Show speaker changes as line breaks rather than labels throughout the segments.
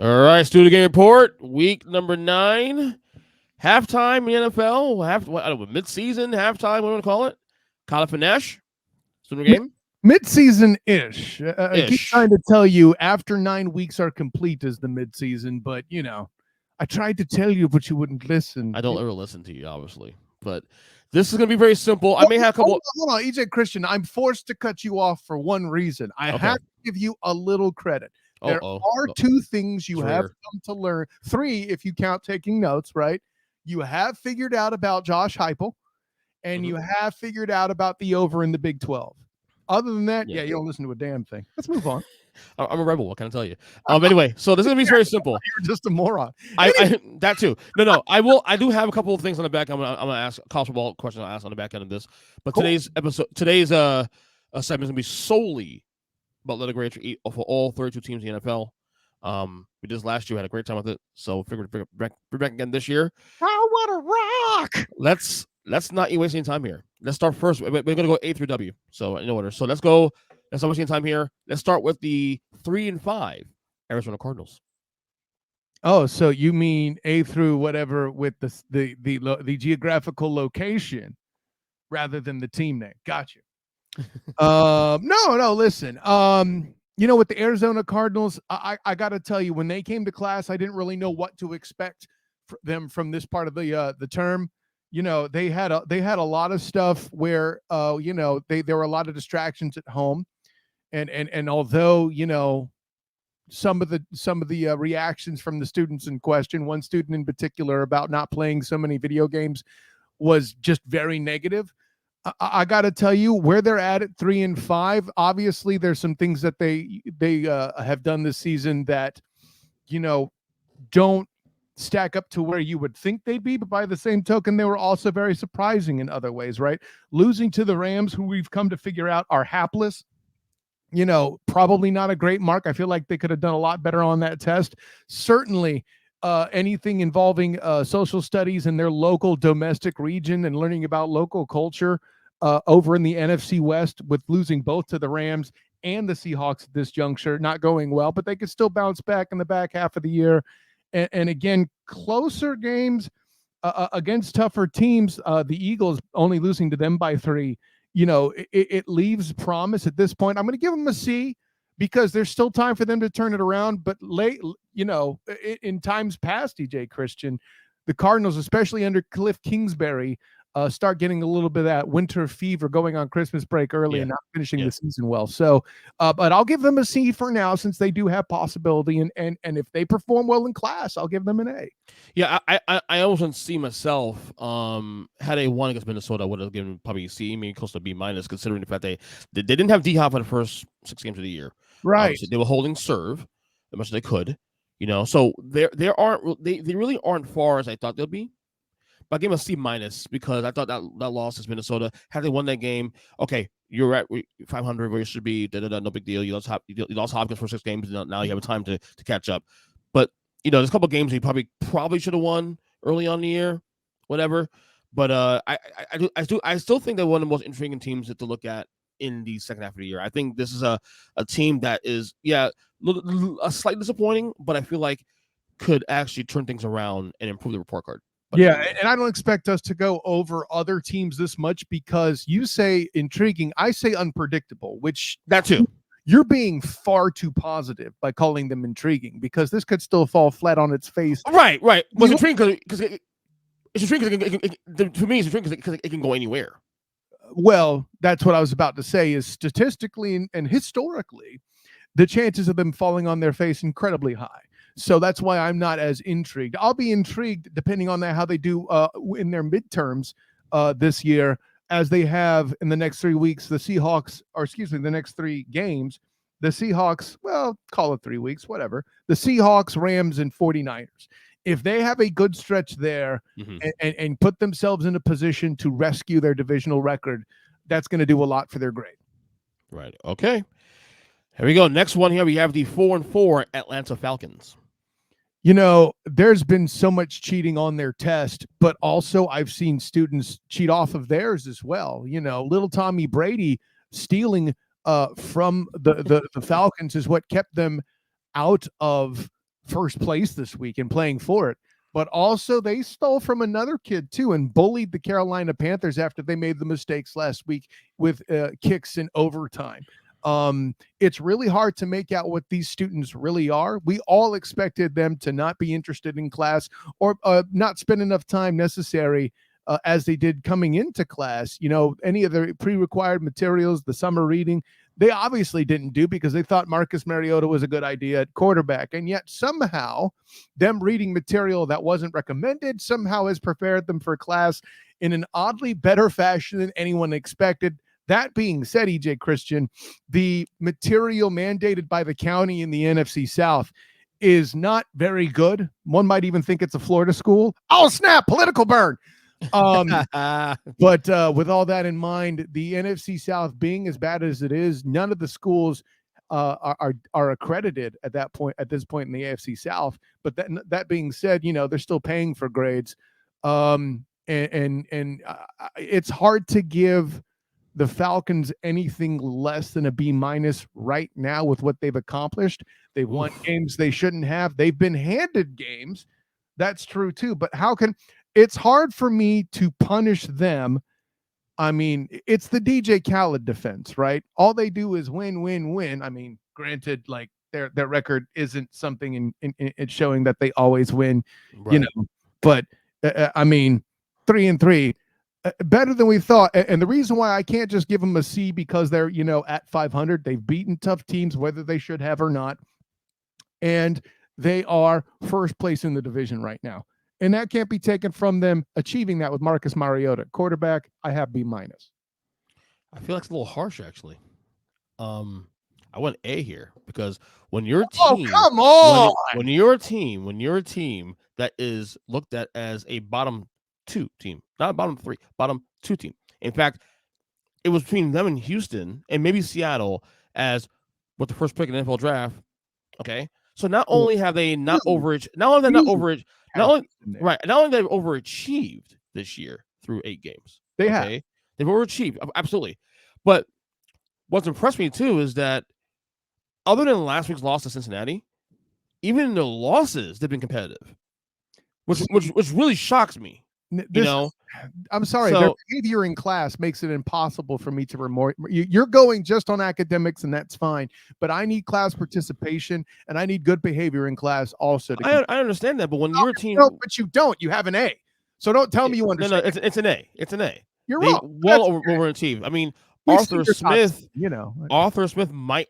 All right, Student Game Report, week number 9. Halftime in the NFL, I don't know, mid-season, halftime, what do you want to call it? Call it for Nash? Student Game?
Mid-season-ish. I keep
Ish.
trying to tell you after 9 weeks are complete is the mid-season, but, I tried to tell you, but you wouldn't listen.
I don't ever listen to you, obviously. But this is going to be very simple. I
Hold
may have a couple.
on, EJ Christian. I'm forced to cut you off for one reason. I
Okay.
have to give you a little credit. There are 2 things you have come to learn. 3, if you count taking notes, right? You have figured out about Josh Heupel, and you have figured out about the over in the Big 12. Other than that, you don't listen to a damn thing. Let's move on.
I'm a rebel. What can I tell you? Anyway, so this is gonna be very simple.
You're just a moron.
I that too. No. I do have a couple of things on the back. I'm gonna ask college football questions. I'll ask on the back end of this. But cool. Today's segment is gonna be solely about letter grades for all 32 teams in the NFL. We did this last year. We had a great time with it. So figured to bring back again this year.
Oh, what a rock!
Let's not waste any time here. Let's start first. We're gonna go A through W. So in order. So let's go. Let's not waste any time here. Let's start with the 3 and 5 Arizona Cardinals.
Oh, so you mean A through whatever with the geographical location rather than the team name? Gotcha. No. Listen. With the Arizona Cardinals, I got to tell you, when they came to class, I didn't really know what to expect them from this part of the term. They had a lot of stuff where there were a lot of distractions at home, and although some of the reactions from the students in question, one student in particular about not playing so many video games was just very negative. I got to tell you, where they're at 3 and 5, obviously there's some things that they have done this season that don't stack up to where you would think they'd be, but by the same token, they were also very surprising in other ways, right? Losing to the Rams, who we've come to figure out are hapless, probably not a great mark. I feel like they could have done a lot better on that test. Certainly anything involving social studies in their local domestic region and learning about local culture over in the NFC West, with losing both to the Rams and the Seahawks at this juncture, not going well, but they could still bounce back in the back half of the year. And again, closer games against tougher teams. The Eagles only losing to them by 3. It leaves promise at this point. I'm going to give them a C because there's still time for them to turn it around. But late, in times past, DJ Christian, the Cardinals, especially under Cliff Kingsbury, start getting a little bit of that winter fever going on Christmas break early and not finishing the season well. So, but I'll give them a C for now, since they do have possibility. And if they perform well in class, I'll give them an A.
Yeah, I almost see myself. Had they won against Minnesota, I would have given probably a C, maybe close to B minus, considering the fact they didn't have D-Hop for the first 6 games of the year.
Right.
They were holding serve as much as they could. So they really aren't far as I thought they'll be. But I gave them a C minus because I thought that loss is Minnesota. Had they won that game, okay, you're at 500 where you should be. No big deal. You lost Hopkins for 6 games. Now you have time to catch up. But there's a couple of games you probably should have won early on in the year, whatever. But I still think they're one of the most intriguing teams to look at in the second half of the year. I think this is a team that is slightly disappointing, but I feel like could actually turn things around and improve the report card.
Yeah, and I don't expect us to go over other teams this much, because you say intriguing, I say unpredictable, which
that too.
You're being far too positive by calling them intriguing, because this could still fall flat on its face.
Right. Well, it's intriguing because to me, it's intriguing because it can go anywhere.
Well, that's what I was about to say, is statistically and historically, the chances of them falling on their face incredibly high. So that's why I'm not as intrigued. I'll be intrigued depending on how they do in their midterms this year, as they have in the next 3 weeks. The next 3 games. The Seahawks, well, call it 3 weeks, whatever. The Seahawks, Rams, and 49ers. If they have a good stretch there and put themselves in a position to rescue their divisional record, that's going to do a lot for their grade.
Right. Okay. Here we go. Next one here, we have the 4-4 Atlanta Falcons.
There's been so much cheating on their test, but also I've seen students cheat off of theirs as well. Little Tommy Brady stealing from the Falcons is what kept them out of first place this week and playing for it. But also they stole from another kid too and bullied the Carolina Panthers after they made the mistakes last week with kicks in overtime. It's really hard to make out what these students really are. We all expected them to not be interested in class or not spend enough time necessary as they did coming into class. Any of the pre-required materials, the summer reading, they obviously didn't do because they thought Marcus Mariota was a good idea at quarterback. And yet somehow them reading material that wasn't recommended somehow has prepared them for class in an oddly better fashion than anyone expected. That being said, EJ Christian, the material mandated by the county in the NFC South is not very good. One might even think it's a Florida school. Oh, snap, political burn. But with all that in mind, the NFC South being as bad as it is, none of the schools are accredited at this point in the AFC South. But that being said, they're still paying for grades, and it's hard to give the Falcons anything less than a B- right now with what they've accomplished. They've won games they shouldn't have. They've been handed games. That's true too. But it's hard for me to punish them. I mean, it's the DJ Khaled defense, right? All they do is win, win, win. I mean, granted, like their record isn't something in showing that they always win,
right.
But I mean, 3-3, better than we thought. And the reason why I can't just give them a C because they're at 500, they've beaten tough teams, whether they should have or not, and they are first place in the division right now. And that can't be taken from them achieving that with Marcus Mariota. Quarterback, I have B-.
I feel like it's a little harsh, actually. I went A here because when your team,
come on,
when you're a team that is looked at as a bottom 2 team, not a bottom 3, bottom 2 team. In fact, it was between them and Houston and maybe Seattle as with the first pick in the NFL draft. Okay, so not only have they not overachieved, not only they've overachieved this year through 8 games. They've overachieved, absolutely. But what's impressed me too is that other than last week's loss to Cincinnati, even in their losses, they've been competitive, which really shocks me.
I'm sorry, their behavior in class makes it impossible for me to remorse. You're going just on academics, and that's fine. But I need class participation, and I need good behavior in class also.
I understand that, but when your team,
but you don't. You have an A, so don't tell me you understand.
No, it's an A. It's an A.
You're wrong.
Well overachieved. I mean, Arthur Smith, Arthur Smith might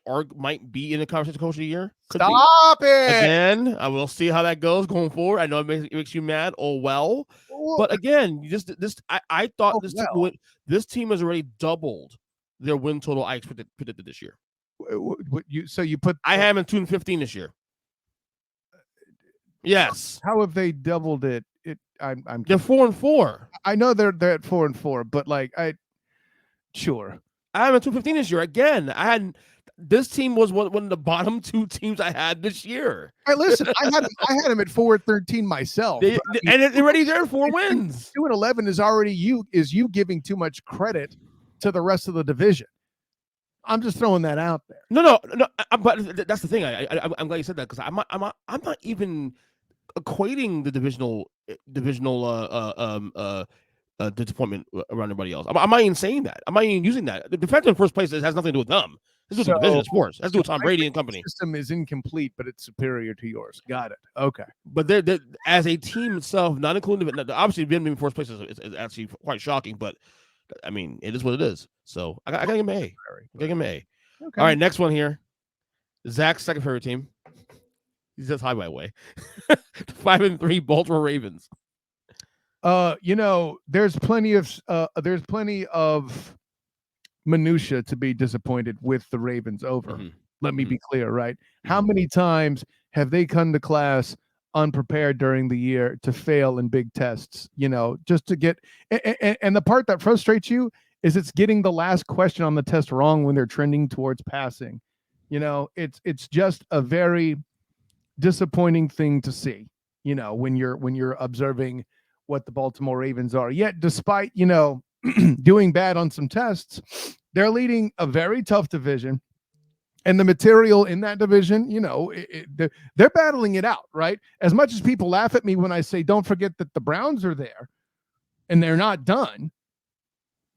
be in the conversation coach of the year.
Stop it.
Again, I will see how that goes going forward. I know it makes you mad. Oh well. But again, I thought this team has already doubled their win total I predicted this year.
I
have them in 2-15 this year. Yes.
How have they doubled it?
They're 4-4.
I know they're at 4-4, but sure.
I have them 2-15 this year. Again, this team was one of the bottom 2 teams I had this year.
Hey, listen, I had them at 4-13 myself.
And they're already there 4 wins.
2-11 is already you giving too much credit to the rest of the division. I'm just throwing that out there.
No. But that's the thing. I'm glad you said that because I'm not even equating the divisional disappointment around everybody else. I'm not even saying that. I'm not even using that. The defense in first place has nothing to do with them. This is the division of sports. That's with Tom Brady and company.
System is incomplete, but it's superior to yours. Got it. Okay.
But they're as a team itself, not including obviously being in first place is actually quite shocking. But I mean, it is what it is. So I gotta give him A. Okay. All right, next one here. Zach's second favorite team. He's just high by the way. 5-3 Baltimore Ravens.
There's plenty of minutia to be disappointed with the Ravens over. Mm-hmm. Let me be clear, right? Mm-hmm. How many times have they come to class unprepared during the year to fail in big tests, just to get and the part that frustrates you is it's getting the last question on the test wrong when they're trending towards passing. It's just a very disappointing thing to see, when you're observing what the Baltimore Ravens are. Yet despite, doing bad on some tests, they're leading a very tough division. And the material in that division, they're battling it out, right? As much as people laugh at me when I say, don't forget that the Browns are there and they're not done,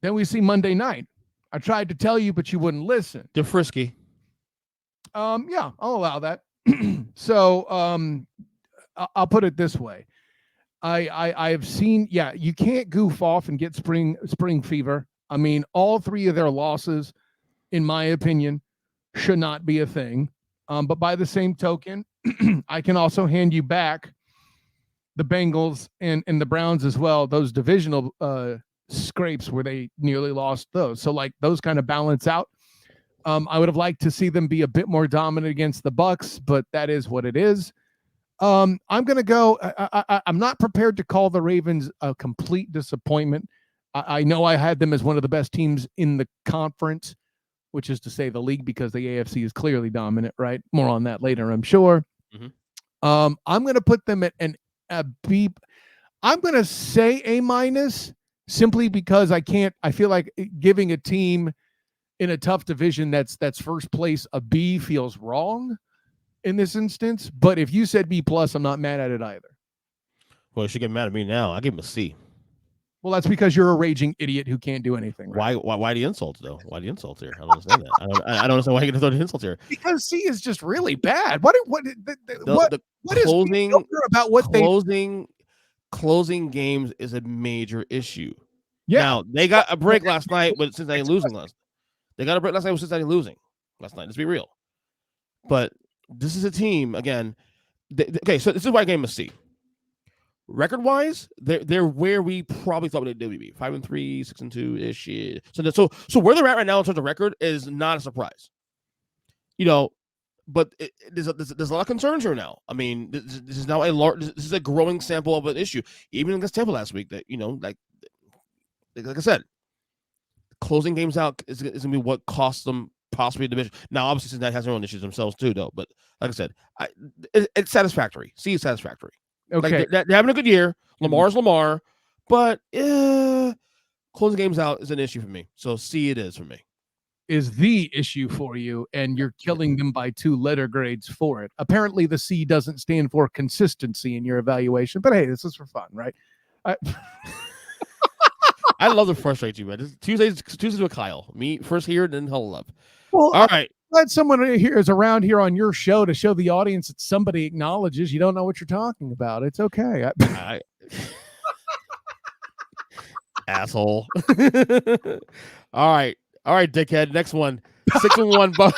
then we see Monday night. I tried to tell you, but you wouldn't listen.
They're frisky.
Yeah, I'll allow that. So I'll put it this way. I have seen, you can't goof off and get spring fever. I mean, all three of their losses, in my opinion, should not be a thing. But by the same token, I can also hand you back the Bengals and the Browns as well. Those divisional scrapes where they nearly lost those. So like those kind of balance out. I would have liked to see them be a bit more dominant against the Bucks, but that is what it is. I'm going to go. I'm not prepared to call the Ravens a complete disappointment. I know I had them as one of the best teams in the conference, which is to say the league, because the AFC is clearly dominant, right? More on that later, I'm sure. Mm-hmm. I'm going to put them at a B. I'm going to say A- simply because I feel like giving a team in a tough division that's first place a B feels wrong in this instance. But if you said B+, I'm not mad at it either.
Well, you should get mad at me now. I give him a C.
Well, that's because you're a raging idiot who can't do anything.
Right? Why the insults though? Why the insults here? I don't understand that. I don't understand why you're gonna throw the insults here.
Because C is just really bad. What
The closing
is about what
closing games is a major issue.
Yeah.
Now they got a break last night with Cincinnati losing last. They got a break last night with Cincinnati losing last night. Let's be real. But this is a team again. Okay, so this is why I gave them a C. Record-wise, they're where we probably thought they would be 5-3, 6-2 ish. So where they're at right now in terms of record is not a surprise. But there's a lot of concerns here now. I mean, this is now this is a growing sample of an issue. Even against Tampa last week, that like I said, closing games out is going to be what costs them possibly the division. Now, obviously, Cincinnati has their own issues themselves too, though. But like I said, it's satisfactory. C is satisfactory.
Okay,
like they're having a good year. Lamar's Lamar, but closing games out is an issue for me. So C it is for me.
Is the issue for you, and you're killing them by 2 letter grades for it. Apparently, the C doesn't stand for consistency in your evaluation. But hey, this is for fun, right?
I love to frustrate you, man. Tuesdays with Kyle. Me first here, then hell love.
Well,
all right.
Glad someone here is around here on your show to show the audience that somebody acknowledges you don't know what you're talking about. It's okay.
Asshole. All right, dickhead. Next one. 6-1.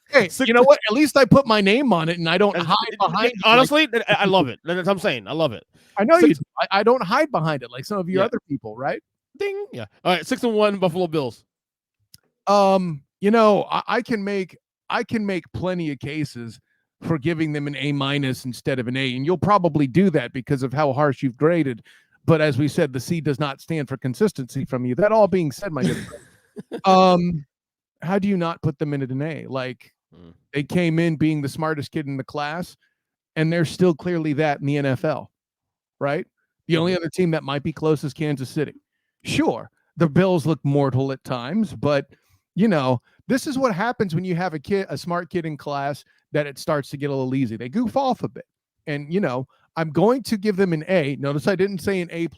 Hey, you know what? At least I put my name on it, and I don't hide behind it.
Honestly, I love it. That's what I'm saying. I love it.
I know you do. I don't hide behind it like some of your other people, right?
Ding. Yeah. All right, 6-1 Buffalo Bills.
I can make plenty of cases for giving them an A- instead of an A, and you'll probably do that because of how harsh you've graded. But as we said, the C does not stand for consistency from you. That all being said, my good friend, how do you not put them in at an A? Like they came in being the smartest kid in the class, and they're still clearly that in the NFL, right? The only other team that might be close is Kansas City. Sure, the Bills look mortal at times, but this is what happens when you have a smart kid in class, that it starts to get a little easy. They goof off a bit. And, I'm going to give them an A. Notice I didn't say an A+,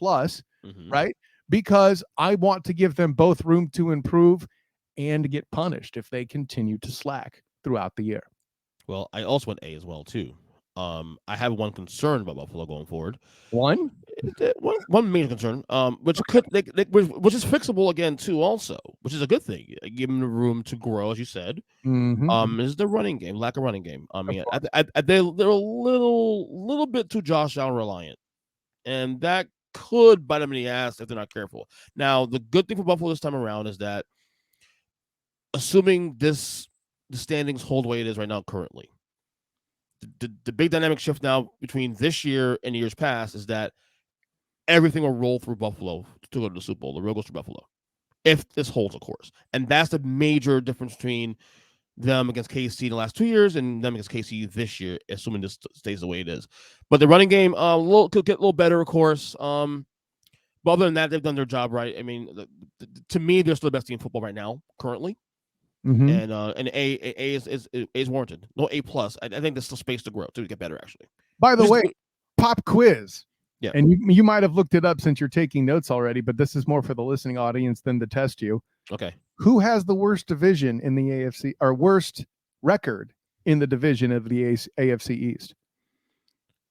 right? Because I want to give them both room to improve and get punished if they continue to slack throughout the year.
Well, I also went A as well, too. I have one concern about Buffalo going forward.
One
major concern, which which is fixable again too, also, which is a good thing. Give them the room to grow, as you said. Is the running game, lack of running game. I mean, they're a little bit too Josh Allen reliant, and that could bite them in the ass if they're not careful. Now, the good thing for Buffalo this time around is that, assuming the standings hold the way it is right now currently. The big dynamic shift now between this year and years past is that everything will roll through Buffalo to go to the Super Bowl. The road goes through Buffalo, if this holds, of course. And that's the major difference between them against KC in the last 2 years and them against KC this year, assuming this stays the way it is. But the running game could get a little better, of course. But other than that, they've done their job right. I mean, to me, they're still the best team in football right now, currently.
Mm-hmm.
and A is warranted. No A plus. I think there's still space to grow to get better actually.
By the
Which is,
way, pop quiz.
yeah.
And you might have looked it up since you're taking notes already, but this is more for the listening audience than to test you.
Okay.
Who has the worst division in the AFC, or worst record in the division of the AFC East?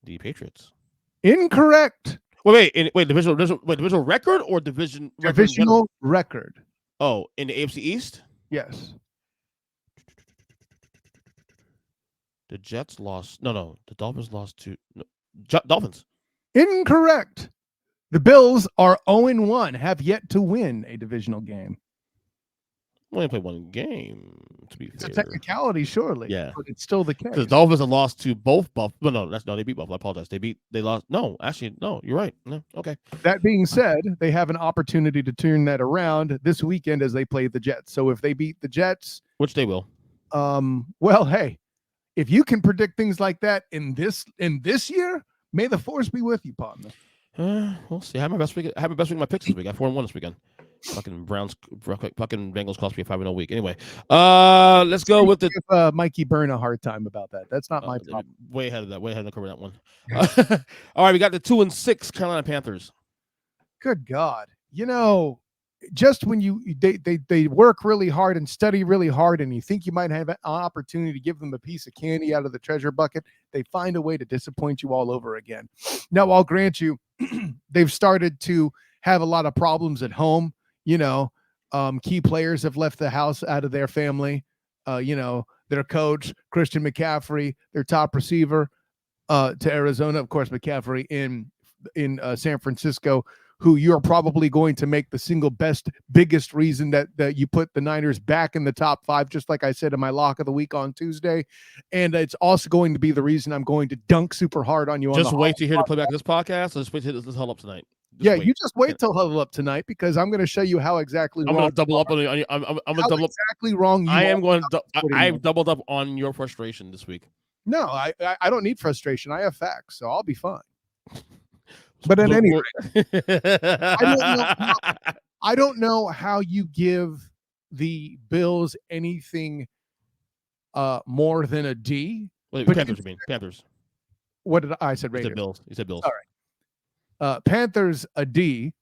The Patriots.
Incorrect.
Wait, divisional record or division record in general?
Divisional record.
Oh, in the AFC East,
Yes.
the Jets lost. No, the Dolphins lost to Dolphins.
Incorrect. The Bills are 0-1, have yet to win a divisional game.
Only played one game, to be
It's
fair.
a technicality, surely.
Yeah.
But it's still the case.
The Dolphins have lost to both Buffalo. No, they beat Buffalo. I apologize. They lost. No, actually, no, you're right. No, okay.
That being said, they have an opportunity to turn that around this weekend as they play the Jets. So if they beat the Jets,
Which they will.
well, hey, if you can predict things like that in this year, may the force be with you, partner.
We'll see. I have my best week. In my picks this week. I 4-1 this weekend. Fucking Bengals cost me a 5-0 week. Anyway, let's go with the
give, Mikey Byrne a hard time about that. That's not my problem.
Way ahead of that. Way ahead of the cover that one. All right, we got the 2-6 Carolina Panthers.
Good God, just when they work really hard and study really hard, and you think you might have an opportunity to give them a piece of candy out of the treasure bucket, they find a way to disappoint you all over again. Now, I'll grant you, they've started to have a lot of problems at home. Key players have left the house out of their family. Their coach, Christian McCaffrey, their top receiver, to Arizona, of course, McCaffrey in San Francisco, who you're probably going to make the single biggest reason that you put the Niners back in the top 5, just like I said in my lock of the week on Tuesday. And it's also going to be the reason I'm going to dunk super hard on you.
Just wait to hear the playback of this podcast. Let's wait to this huddle up tonight.
You just wait till huddle up tonight, because I'm going to show you how exactly
I'm
wrong.
going to double up on you. I'm going to double
exactly wrong.
I am going to. I've doubled up on your frustration this week.
No, I don't need frustration. I have facts, so I'll be fine. But at any rate, I don't know how you give the Bills anything more than a D.
Wait, Panthers, you mean Panthers?
What did I said?
You said Bills. You said Bills.
All right. Panthers a D.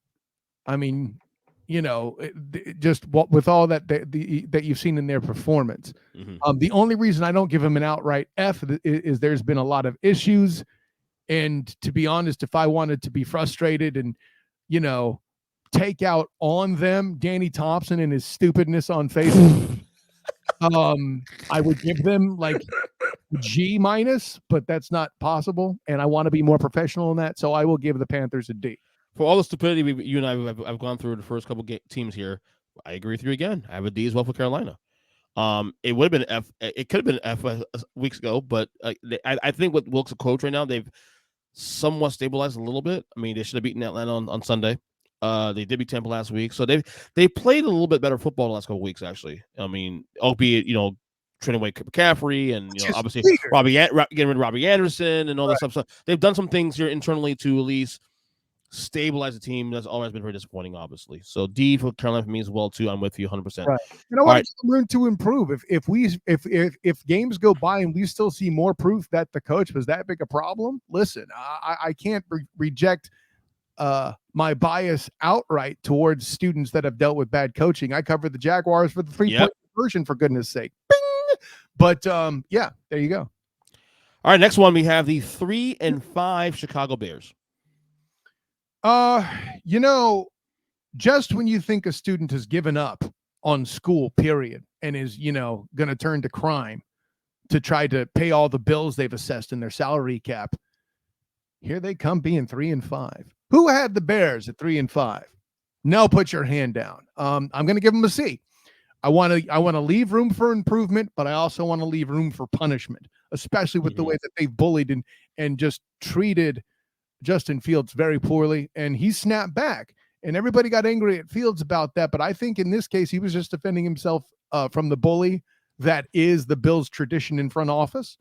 I mean, just with all that you've seen in their performance.
Mm-hmm.
The only reason I don't give them an outright F is there's been a lot of issues. And to be honest, if I wanted to be frustrated and, take out on them Danny Thompson and his stupidness on Facebook, I would give them like G-, but that's not possible. And I want to be more professional in that. So I will give the Panthers a D.
For all the stupidity you and I have gone through the first couple teams here, I agree with you again. I have a D as well for Carolina. It would have been F. It could have been F weeks ago, but I think with Wilkes' coach right now, they've somewhat stabilized a little bit. I mean, they should have beaten Atlanta on Sunday. They did beat Tampa last week, so they played a little bit better football the last couple weeks. Actually, I mean, albeit trading away McCaffrey and obviously getting rid of Robbie Anderson and all this stuff. So they've done some things here internally to at least stabilize the team. That's always been very disappointing, obviously. So D for Carolina for me as well too. I'm with you 100%.
Right. I want to learn to improve. If games go by and we still see more proof that the coach was that big a problem, listen, I can't reject my bias outright towards students that have dealt with bad coaching. I covered the Jaguars for the 3-point conversion, for goodness sake. Bing! But there you go.
All right, next one we have the 3-5 Chicago Bears.
Just when you think a student has given up on school, period, and is, going to turn to crime to try to pay all the bills they've assessed in their salary cap, here they come being 3-5. Who had the Bears at 3-5? No, put your hand down. I'm going to give them a C. I want to leave room for improvement, but I also want to leave room for punishment, especially with the way that they've bullied and just treated Justin Fields very poorly, and he snapped back, and everybody got angry at Fields about that. But I think in this case, he was just defending himself from the bully that is the Bills' tradition in front office.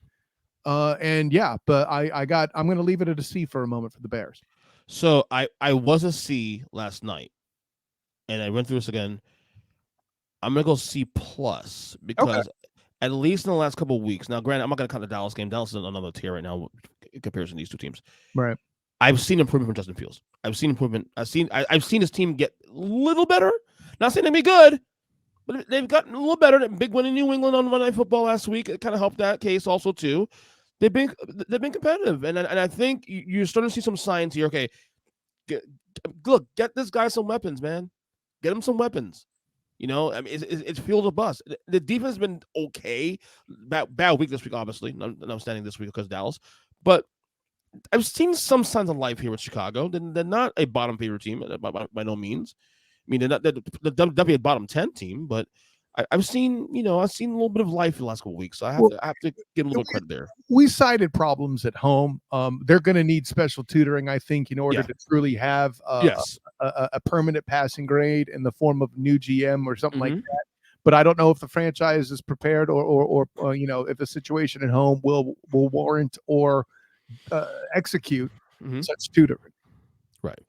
But I'm going to leave it at a C for a moment for the Bears.
So I was a C last night, and I went through this again. I'm gonna go C plus
Okay.
because at least in the last couple of weeks. Now, granted, I'm not gonna count the Dallas game. Dallas is another tier right now in comparison to these two teams.
Right.
I've seen improvement from Justin Fields. I've seen improvement. I've seen his team get a little better. Not saying they'd be good, but they've gotten a little better. That big win in New England on Monday Night Football last week, it kind of helped that case also too. They've been competitive, and I think you're starting to see some signs here. Okay, get, get this guy some weapons, man. Get him some weapons. I mean, it's Fields a bust. The defense has been okay. Bad week this week, obviously. I'm standing this week because Dallas, but I've seen some signs of life here with Chicago. They're not a bottom favorite team by no means. I mean, they're not definitely a bottom 10 team, but I've seen a little bit of life in the last couple of weeks. So
Well,
I have to give a little bit of credit there.
we cited problems at home. They're going to need special tutoring, I think, in order
Yeah.
to truly have
Yes.
a permanent passing grade in the form of new GM or something like
Mhm.
that. But I don't know if the franchise is prepared, or if the situation at home will warrant or execute
Mhm.
such tutoring.
Right.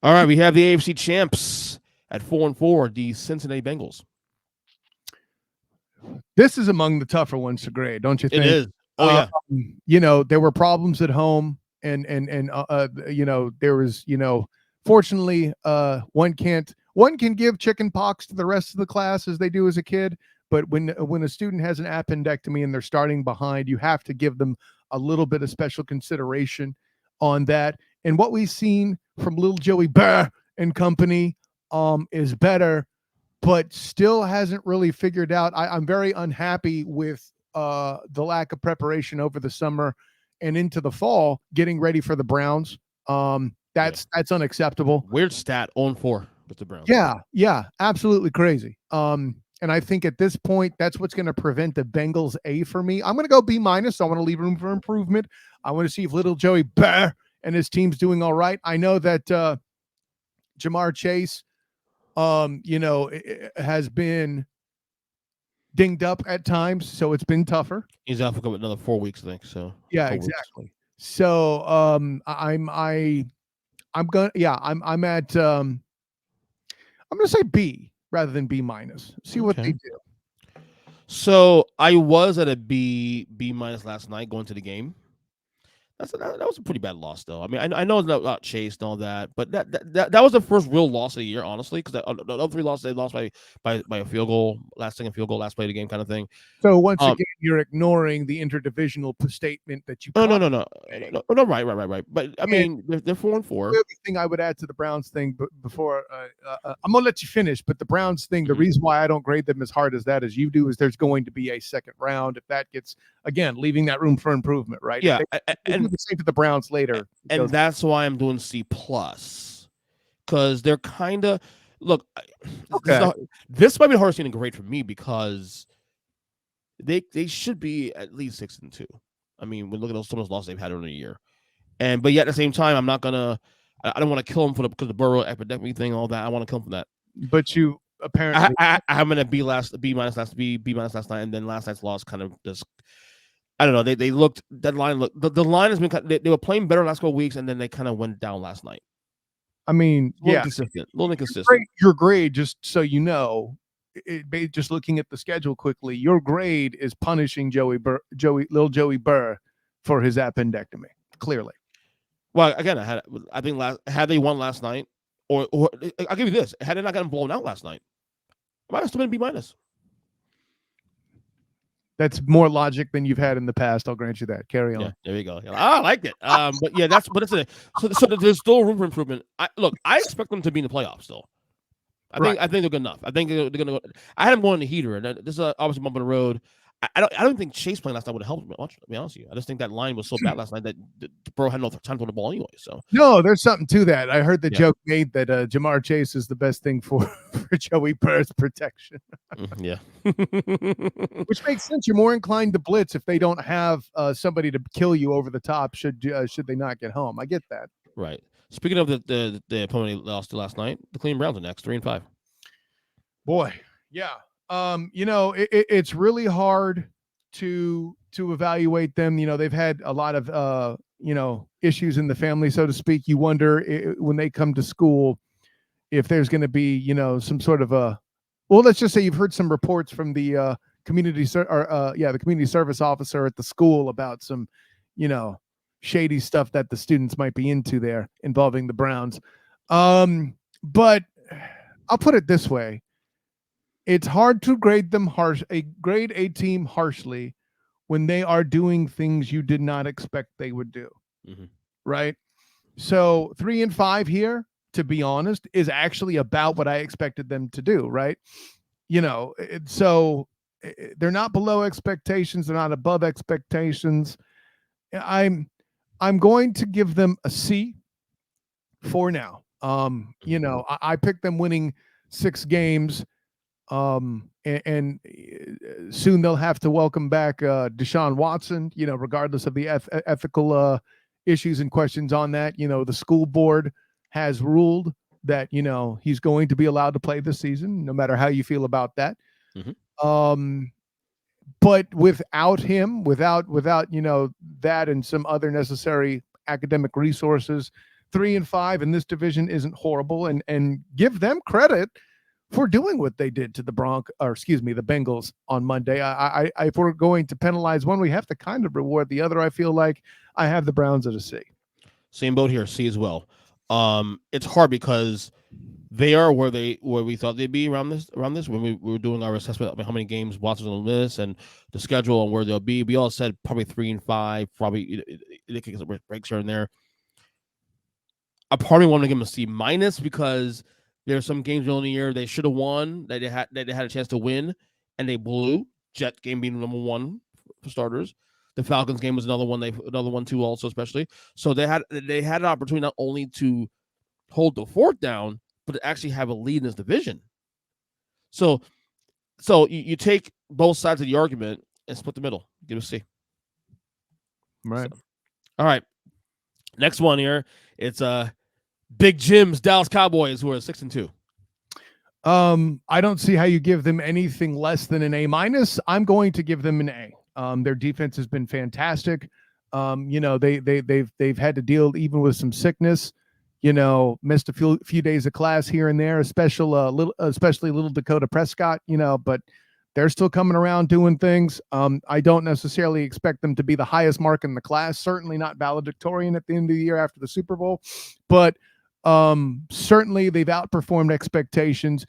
All right. We have the AFC champs at 4-4, the Cincinnati Bengals.
This is among the tougher ones to grade, don't you
It
think?
is. Oh yeah.
There were problems at home, and there was, fortunately, one can give chicken pox to the rest of the class as they do as a kid, but when a student has an appendectomy and they're starting behind, you have to give them a little bit of special consideration on that. And what we've seen from little Joey Burr and company is better, but still hasn't really figured out. I'm very unhappy with the lack of preparation over the summer and into the fall, getting ready for the Browns. That's unacceptable.
Weird stat, 0-4 with the Browns.
Yeah, absolutely crazy. And I think at this point, that's what's going to prevent the Bengals A for me. I'm going to go B minus. So I want to leave room for improvement. I want to see if little Joey Bear and his team's doing all right. I know that Jamar Chase, has been dinged up at times, so it's been tougher.
He's out for another 4 weeks, I think. So
Yeah,
4 weeks.
exactly. So I'm gonna say B rather than B minus. See what they
Okay.
do.
So I was at a B minus last night going to the game. That was a pretty bad loss, though. I mean, I know it's not Chase and all that, but that was the first real loss of the year, honestly, because the other 3 losses they lost by a field goal, second field goal, last play of the game, kind of thing.
So once again, you're ignoring the interdivisional statement that you.
No, right. But I mean, they're 4-4.
The other thing I would add to the Browns thing, but before I'm gonna let you finish, but the Browns thing, the reason why I don't grade them as hard as that as you do is there's going to be a second round. If that gets, again, leaving that room for improvement, right?
Yeah,
and do the same to the Browns later,
and that's why I'm doing C plus, because they're kind of look.
Okay.
This might be the hardest thing to grade for me because they should be at least 6-2. I mean, when look at some of those losses they've had in a year. But yet at the same time, I'm not gonna. I don't want to kill him because of the Burrow epidemic thing, all that. I want to kill him for that.
But you apparently,
I have him at B minus last night, and then last night's loss kind of just. I don't know. They looked that line. Look, the line has been. They were playing better last couple weeks, and then they kind of went down last night.
I mean,
A little inconsistent. A little inconsistent.
Your grade, just so you know, just looking at the schedule quickly, your grade is punishing little Joey Burr for his appendectomy. Clearly.
Well, again, I think had they won last night, or I'll give you this: had they not gotten blown out last night, I might have still been B minus.
That's more logic than you've had in the past. I'll grant you that. Carry on.
Yeah, there you go. I liked it. But yeah, it's it. So there's still room for improvement. I expect them to be in the playoffs still. I think they're good enough. I think they're gonna go. I had them going to heater, and this is obviously bump on the road. I don't think Chase playing last night would have helped much. To be honest with you, I just think that line was so bad last night that Burrow had no time to throw the ball anyway. So
no, there's something to that. I heard the joke made that Jamar Chase is the best thing for Joey Burr's protection.
Yeah,
which makes sense. You're more inclined to blitz if they don't have somebody to kill you over the top. Should they not get home? I get that.
Right. Speaking of the opponent they lost to last night, the Cleveland Browns are next, 3-5.
Boy, yeah. It's really hard to evaluate them. They've had a lot of issues in the family, so to speak. You wonder when they come to school if there's going to be some sort of a Well, let's just say you've heard some reports from the the community service officer at the school about some, you know, shady stuff that the students might be into there involving the Browns. But I'll put it this way: it's hard to grade a team harshly when they are doing things you did not expect they would do.
Mm-hmm.
Right? So 3-5 here, to be honest, is actually about what I expected them to do. Right? So they're not below expectations. They're not above expectations. I'm going to give them a C for now. I picked them winning 6 games. And soon they'll have to welcome back Deshaun Watson, regardless of the ethical issues and questions on that. The school board has ruled that, he's going to be allowed to play this season, no matter how you feel about that.
Mm-hmm.
But without him, without that and some other necessary academic resources, 3-5 in this division isn't horrible, and give them credit for doing what they did to the Bengals on Monday. If we're going to penalize one, we have to kind of reward the other. I feel like I have the Browns at a C.
Same boat here, C as well. It's hard because they are where we thought they'd be around this when we were doing our assessment of how many games Watson's going to miss and the schedule and where they'll be. We all said probably 3-5, probably they could get breaks here and there. I probably want to give them a C minus because there are some games early in the year they should have won that they had a chance to win and they blew. Jet game being number 1 for starters. The Falcons game was another one too, also especially. So they had an opportunity not only to hold the fort down, but to actually have a lead in this division. So you take both sides of the argument and split the middle. Give it a C.
Right.
So, all right. Next one here. It's Big Jim's Dallas Cowboys, who are 6-2.
I don't see how you give them anything less than an A minus. I'm going to give them an A. Their defense has been fantastic. They've had to deal even with some sickness. Missed a few days of class here and there, especially little Dakota Prescott. But they're still coming around doing things. I don't necessarily expect them to be the highest mark in the class. Certainly not valedictorian at the end of the year after the Super Bowl, but certainly they've outperformed expectations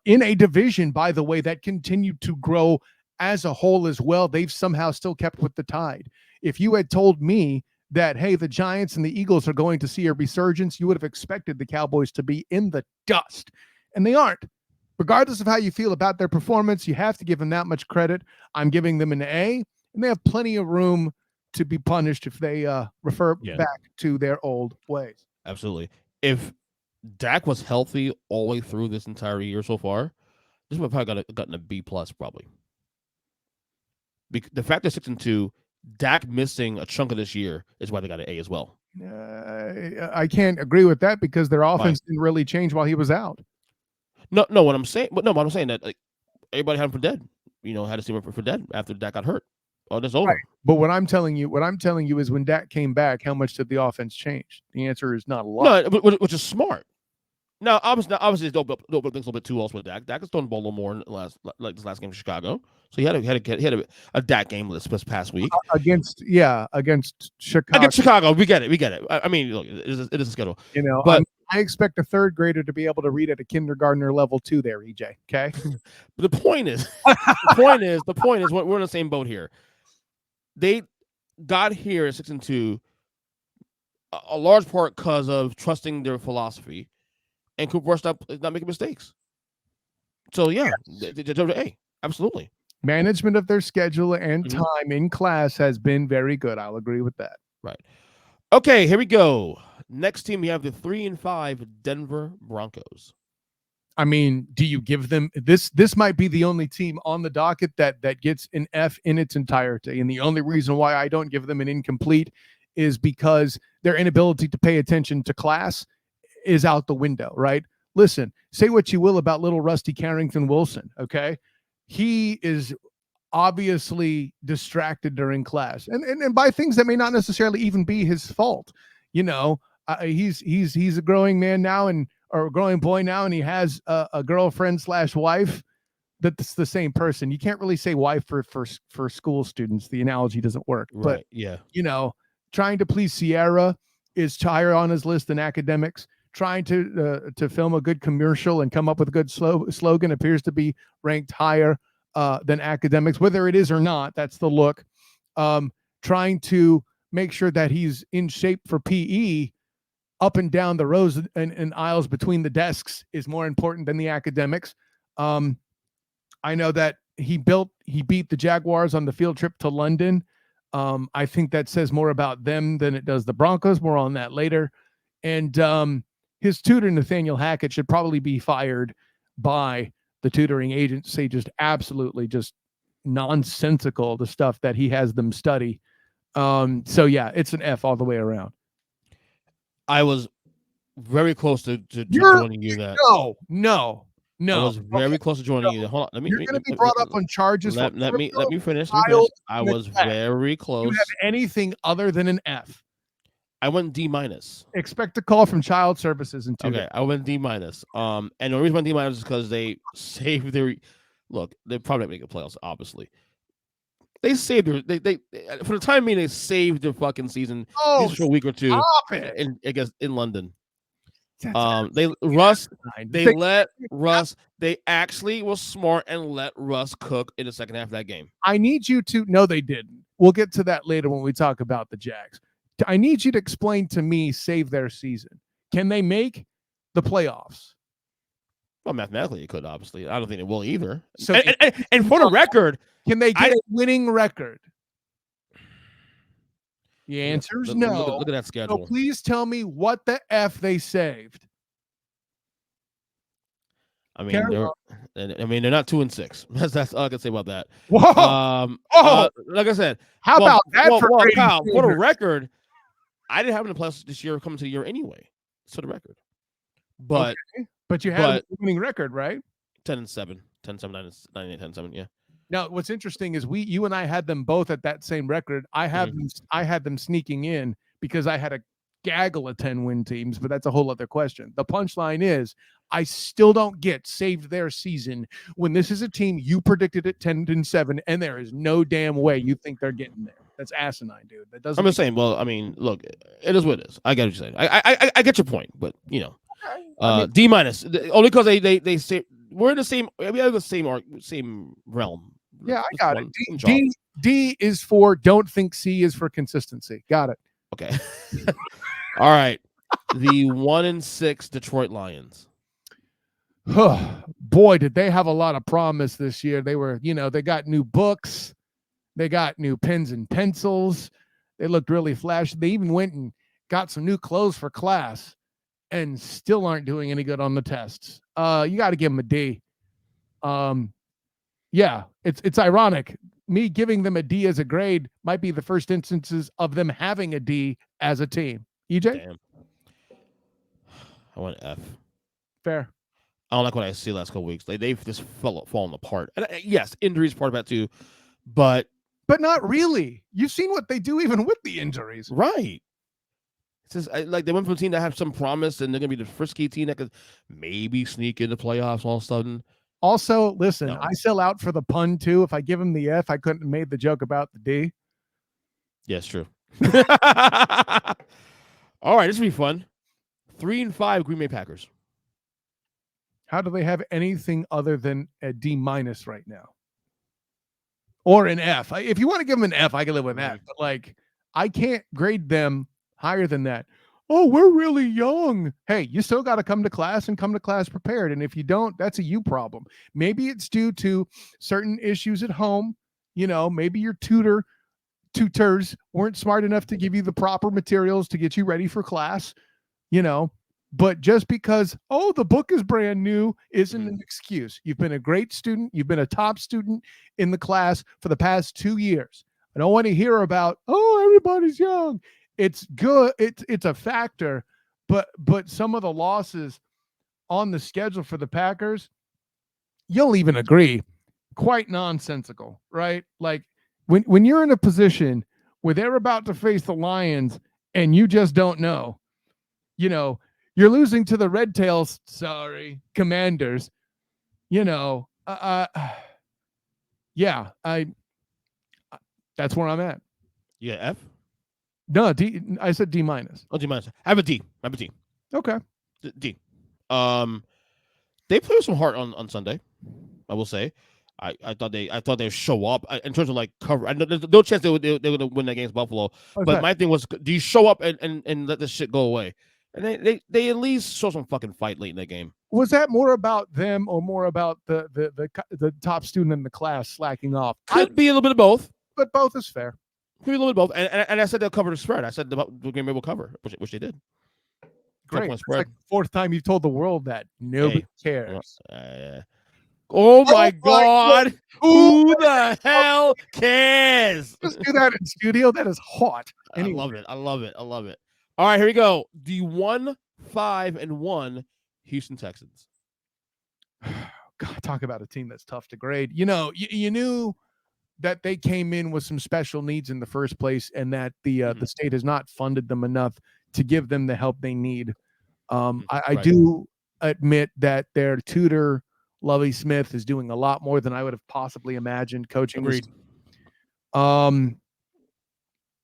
in a division, by the way, that continued to grow as a whole as well. They've somehow still kept with the tide. If you had told me that, hey, the Giants and the Eagles are going to see a resurgence, you would have expected the Cowboys to be in the dust, and they aren't. Regardless of how you feel about their performance, you have to give them that much credit. I'm giving them an A, and they have plenty of room to be punished if they refer back to their old ways.
Absolutely. If Dak was healthy all the way through this entire year so far, this would have probably gotten a B plus probably. The fact they're 6-2, Dak missing a chunk of this year is why they got an A as well.
I can't agree with that because their offense didn't really change while he was out.
No, what I'm saying that like everybody had him for dead. Had to see him for dead after Dak got hurt. Oh, that's over. Right.
But what I'm telling you is when Dak came back, how much did the offense change? The answer is not a lot.
No, which is smart. Now, obviously, it's things a little bit too also with Dak. Dak has thrown the ball a little more in this last game in Chicago. So he had a Dak game this past week
against Chicago.
Against Chicago, we get it. I mean, look, it is a schedule.
But I expect a third grader to be able to read at a kindergartner level too. There, EJ. Okay.
But the point is, we're in the same boat here. They got here at 6-2, a large part because of trusting their philosophy. And Cooper Rush not making mistakes. So, yeah, A, absolutely.
Management of their schedule and time in class has been very good. I'll agree with that.
Right. Okay, here we go. Next team, we have the 3-5 Denver Broncos.
I mean, do you give them this? This might be the only team on the docket that gets an F in its entirety. And the only reason why I don't give them an incomplete is because their inability to pay attention to class is out the window, right? Listen, say what you will about little Rusty Carrington-Wilson, okay? He is obviously distracted during class and by things that may not necessarily even be his fault. He's a growing man now or a growing boy now, and he has a girlfriend / wife, that's the same person. You can't really say wife for school students. The analogy doesn't work. But
Right. Yeah.
Trying to please Sierra is higher on his list than academics. Trying to film a good commercial and come up with a good slogan appears to be ranked higher than academics, whether it is or not. That's the look. Trying to make sure that he's in shape for PE up and down the rows and aisles between the desks is more important than the academics. I know that he beat the Jaguars on the field trip to London. I think that says more about them than it does the Broncos. More on that later. And his tutor, Nathaniel Hackett, should probably be fired by the tutoring agency. Just absolutely just nonsensical, the stuff that he has them study. So yeah, it's an F all the way around.
I was very close to joining you that.
No.
I was very close to joining you. Hold on.
You're going to be brought up on charges.
Let me finish. I was very close.
You have anything other than an F?
I went D minus.
Expect a call from child services in 2 days.
Okay, I went D minus. And the reason I went D minus is because they saved their. Look, they're probably not making playoffs. Obviously, they saved their. They for the time being they saved their fucking season. Just for a week or two. In London. They let Russ. They actually were smart and let Russ cook in the second half of that game.
I need you to. No, they didn't. We'll get to that later when we talk about the Jags. I need you to explain to me save their season. Can they make the playoffs?
Well, mathematically, it could. Obviously, I don't think it will either. So, and for the record,
can they get a winning record? The answer is no.
Look at that schedule.
So please tell me what the F they saved.
I mean, they're not 2-6. That's all I can say about that.
Whoa!
Like I said,
how about that for
Kyle? For the record, I didn't have any playoffs this year coming to the year anyway. It's for the record. But
you had a winning record, right?
10-7, 10-7, 9-8, 10-7. Yeah.
Now, what's interesting is you and I had them both at that same record. I had them sneaking in because I had a gaggle of 10-win teams, but that's a whole other question. The punchline is I still don't get saved their season when this is a team you predicted at 10-7, and there is no damn way you think they're getting there. That's asinine, dude. That doesn't.
I'm just saying. Well, I mean, look, it is what it is. I get what you're saying. I get your point, but D minus only because they say we're in the same. We have the same realm.
Yeah, I got it. D is for don't think. C is for consistency. Got it.
Okay. All right. The 1-6 Detroit Lions.
Boy, did they have a lot of promise this year. They were, they got new books. They got new pens and pencils. They looked really flashy. They even went and got some new clothes for class and still aren't doing any good on the tests. You got to give them a D. Yeah, it's ironic. Me giving them a D as a grade might be the first instances of them having a D as a team. EJ?
Damn. I went F.
Fair.
I don't like what I see last couple weeks. They've just fallen apart. And yes, injuries part of that too, but
not really. You've seen what they do even with the injuries,
right? It's just like they went from a team that have some promise, and they're gonna be the frisky team that could maybe sneak into playoffs all of a sudden.
Also, listen, I sell out for the pun too. If I give him the F, I couldn't have made the joke about the D.
Yes, true. All right, this will be fun. 3-5 Green Bay Packers.
How do they have anything other than a D minus right now? Or an F? If you want to give them an F, I can live with that. But I can't grade them higher than that. Oh, we're really young. Hey, you still got to come to class and come to class prepared. And if you don't, that's a you problem. Maybe it's due to certain issues at home. Maybe your tutors weren't smart enough to give you the proper materials to get you ready for class, but just because, the book is brand new isn't an excuse. You've been a great student. You've been a top student in the class for the past 2 years. I don't want to hear about, everybody's young. It's good. It's a factor, but some of the losses on the schedule for the Packers, you'll even agree, quite nonsensical, right? Like when you're in a position where they're about to face the Lions and you just don't know, you're losing to the Red Tails, Commanders, Yeah, that's where I'm at.
Yeah, F.
No, D. I said D minus.
Oh, D minus. I have a D. I have a D.
Okay.
D. Um, they played with some heart on Sunday. I will say. I thought they'd show up in terms of like cover. I know there's no chance they would win that against Buffalo.
What's
But
that?
my thing was, do you show up and let this shit go away? And they at least show some fucking fight late in that game.
Was that more about them or more about the top student in the class slacking off?
Could be a little bit of both.
But both is fair.
Could be a little bit of both. And I said they'll cover the spread. I said the game will cover, which they did.
Great. It's
Spread.
like the fourth time you've told the world that. Nobody cares.
Oh my God.
Who
Who the hell cares?
Just do that in studio? That is hot. Anyway.
I love it. All right, here we go. The 1-5-1 Houston Texans.
God, talk about a team that's tough to grade. You know, you knew that they came in with some special needs in the first place, and that the state has not funded them enough to give them the help they need. I do admit that their tutor, Lovie Smith, is doing a lot more than I would have possibly imagined coaching.
Agreed.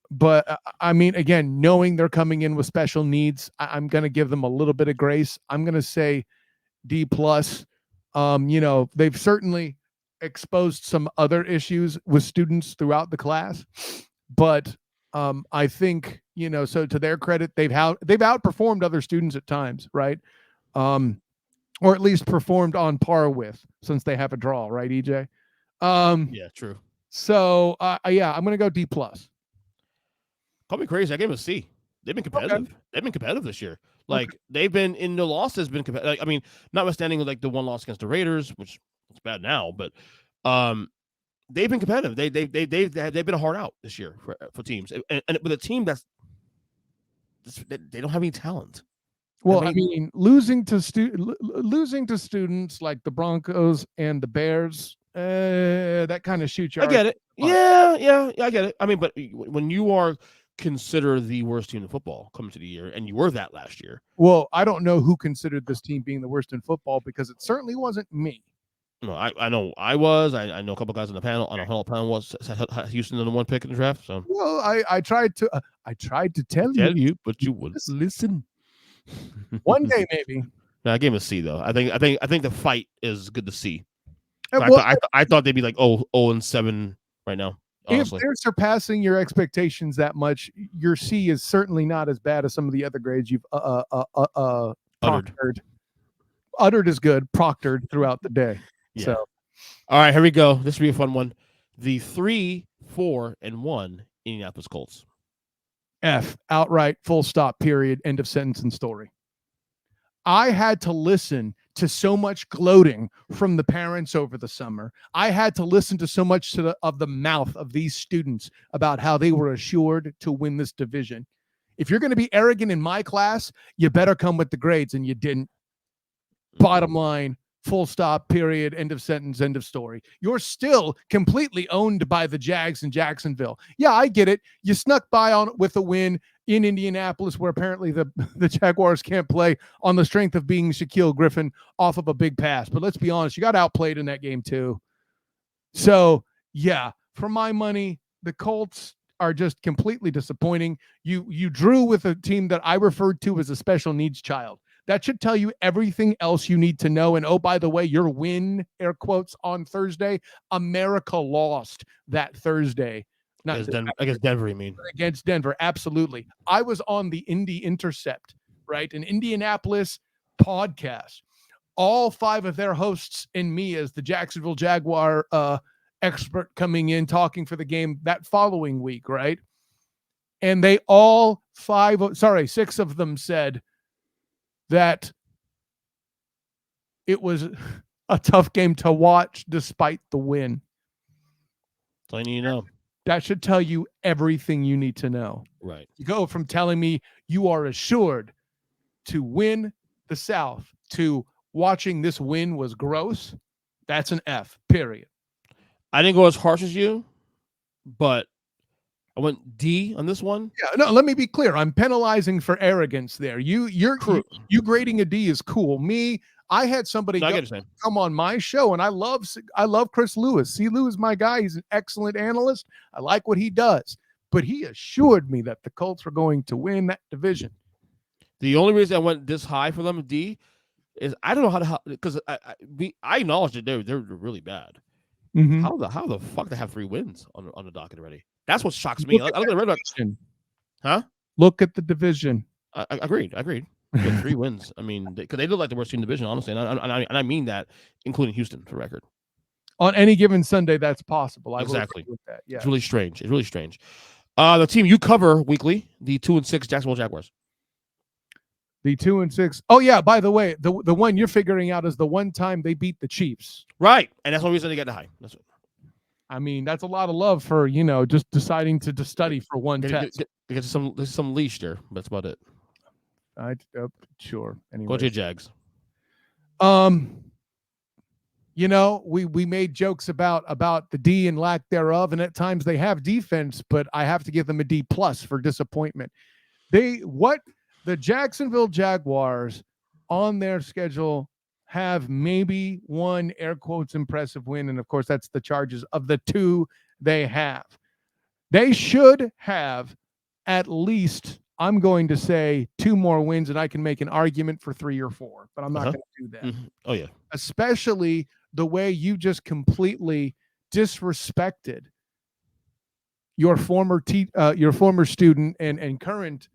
But I mean, again, knowing they're coming in with special needs, I'm going to give them a little bit of grace. I'm going to say D plus. You know, they've certainly exposed some other issues with students throughout the class, but I think, you know, so to their credit, they've outperformed other students at times, right? Or at least performed on par with, since they have a draw, right, EJ?
Yeah, true.
So yeah, I'm gonna go D plus.
Call me crazy. I gave them a C. They've been competitive.
Okay.
They've been competitive this year. Like they've been in the losses, been competitive. Like, I mean, notwithstanding like the one loss against the Raiders, which is bad now, but they've been competitive. They've been a hard out this year for teams, and with a team they don't have any talent.
Well, I mean, losing to students like the Broncos and the Bears, that kind of shoots you.
I get it. Yeah, I get it. I mean, but when you are considered the worst team in football coming to the year, and you were that last year.
Well, I don't know who considered this team being the worst in football, because it certainly wasn't me.
No, I know I was. I know a couple guys on the panel panel was Houston in the one pick in the draft. So
well, I tried to tell you,
but you wouldn't listen.
One day, maybe.
No, I gave him a C though. I think the fight is good to see.
Well,
I thought they'd be like 0-7 right now. Honestly.
If they're surpassing your expectations that much, your C is certainly not as bad as some of the other grades you've proctored. Uttered is good, proctored throughout the day.
Yeah.
So,
all right, here we go. This will be a fun one. The 3-4-1 Indianapolis Colts.
F, outright, full stop, period, end of sentence and story. I had to listen to so much gloating from the parents over the summer. I had to listen to so much of the mouth of these students about how they were assured to win this division. If you're going to be arrogant in my class, you better come with the grades, and you didn't. Bottom line, full stop, period, end of sentence, end of story. You're still completely owned by the Jags in Jacksonville. Yeah, I get it. You snuck by on with a win in Indianapolis, where apparently the Jaguars can't play on the strength of being Shaquille Griffin off of a big pass. But let's be honest, you got outplayed in that game too. So, yeah, for my money, the Colts are just completely disappointing. You drew with a team that I referred to as a special needs child. That should tell you everything else you need to know. And oh, by the way, your win, air quotes, on Thursday, America lost that Thursday.
Against Denver, you mean?
Against Denver, absolutely. I was on the Indy Intercept, right? An Indianapolis podcast. All five of their hosts and me as the Jacksonville Jaguar expert coming in, talking for the game that following week, right? And they all six of them said that it was a tough game to watch despite the win.
So you know.
That should tell you everything you need to know.
Right.
You go from telling me you are assured to win the South to watching this win was gross. That's an F, period.
I didn't go as harsh as you, but I went D on this one.
Yeah, no, let me be clear. I'm penalizing for arrogance there. You grading a D is cool. Me, I had somebody come on my show, and I love Chris Lewis. C. Lewis is my guy. He's an excellent analyst. I like what he does. But he assured me that the Colts were going to win that division.
The only reason I went this high for them, D, is I don't know how to, because I acknowledge that they're really bad.
Mm-hmm.
How the fuck they have 3 wins on the docket already? That's what shocks me. I look at the Red Sox. Huh?
Look at the division.
I agreed. They 3 wins. I mean, because they look like the worst team in the division, honestly, and I mean that, including Houston, for the record.
On any given Sunday, that's possible.
Exactly.
With that. Yeah.
It's really strange. The team you cover weekly, the 2-6 Jacksonville Jaguars.
The 2-6. Oh yeah. By the way, the one you're figuring out is the one time they beat the Chiefs.
Right, and that's one reason they get the high. That's it.
I mean, that's a lot of love for just deciding to study for one test.
Get some leash there. That's about it.
Sure. Anyway,
go to your Jags.
We made jokes about the D and lack thereof, and at times they have defense, but I have to give them a D+ for disappointment. The Jacksonville Jaguars on their schedule have maybe one air quotes impressive win, and of course that's the Chargers. Of the 2 they have, they should have at least, I'm going to say, 2 more wins, and I can make an argument for 3 or 4, but I'm not going to do that.
Mm-hmm. Oh yeah,
especially the way you just completely disrespected your former student and current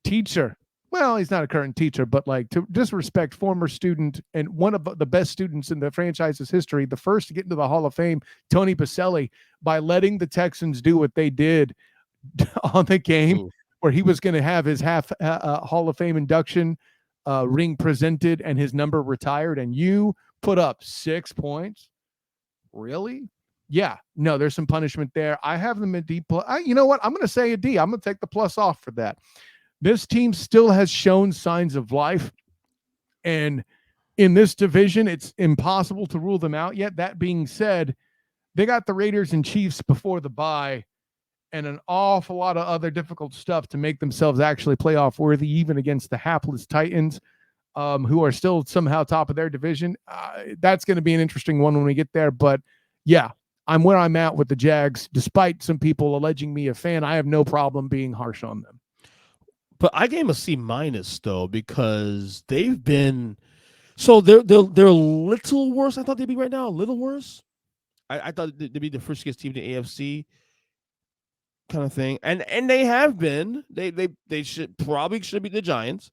teacher. Well, he's not a current teacher, but like to disrespect former student and one of the best students in the franchise's history, the first to get into the Hall of Fame, Tony Baselli, by letting the Texans do what they did on the game where he was going to have his half Hall of Fame induction ring presented and his number retired, and you put up 6 points. Really? Yeah. No, there's some punishment there. I have them a D+. You know what? I'm going to say a D. I'm going to take the plus off for that. This team still has shown signs of life, and in this division, it's impossible to rule them out yet. That being said, they got the Raiders and Chiefs before the bye and an awful lot of other difficult stuff to make themselves actually playoff worthy, even against the hapless Titans, who are still somehow top of their division. That's going to be an interesting one when we get there. But yeah, I'm where I'm at with the Jags. Despite some people alleging me a fan, I have no problem being harsh on them.
But I gave them a C- though, because they've been they're a little worse. I thought they'd be right now, a little worse. I thought they'd be the first team in the AFC kind of thing, and they have been. They should beat the Giants.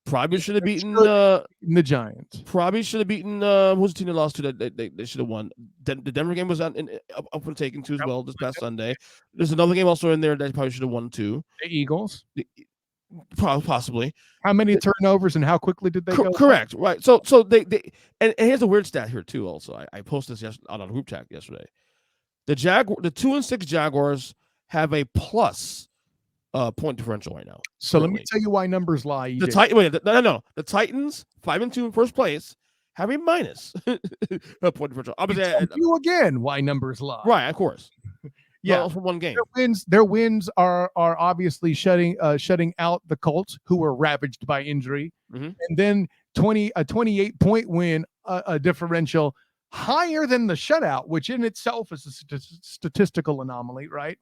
Probably should have beaten
the Giants.
Probably should have beaten who's the team they lost to that they should have won. The Denver game was up for the taking too as well this past Sunday. There's another game also in there that probably should have won too.
The Eagles.
Possibly.
How many turnovers and how quickly did they go?
Correct. Right. So they and here's a weird stat here too. Also, I posted this on a group chat yesterday. The 2-6 Jaguars have a plus point differential right now.
So currently. Let me tell you why numbers lie.
The Titans 5-2 in first place have a minus point differential.
You again why numbers lie.
Right. Of course.
Yeah,
for one game.
Their wins are obviously shutting out the Colts, who were ravaged by injury, and then a 28-point win, a differential higher than the shutout, which in itself is a statistical anomaly, right?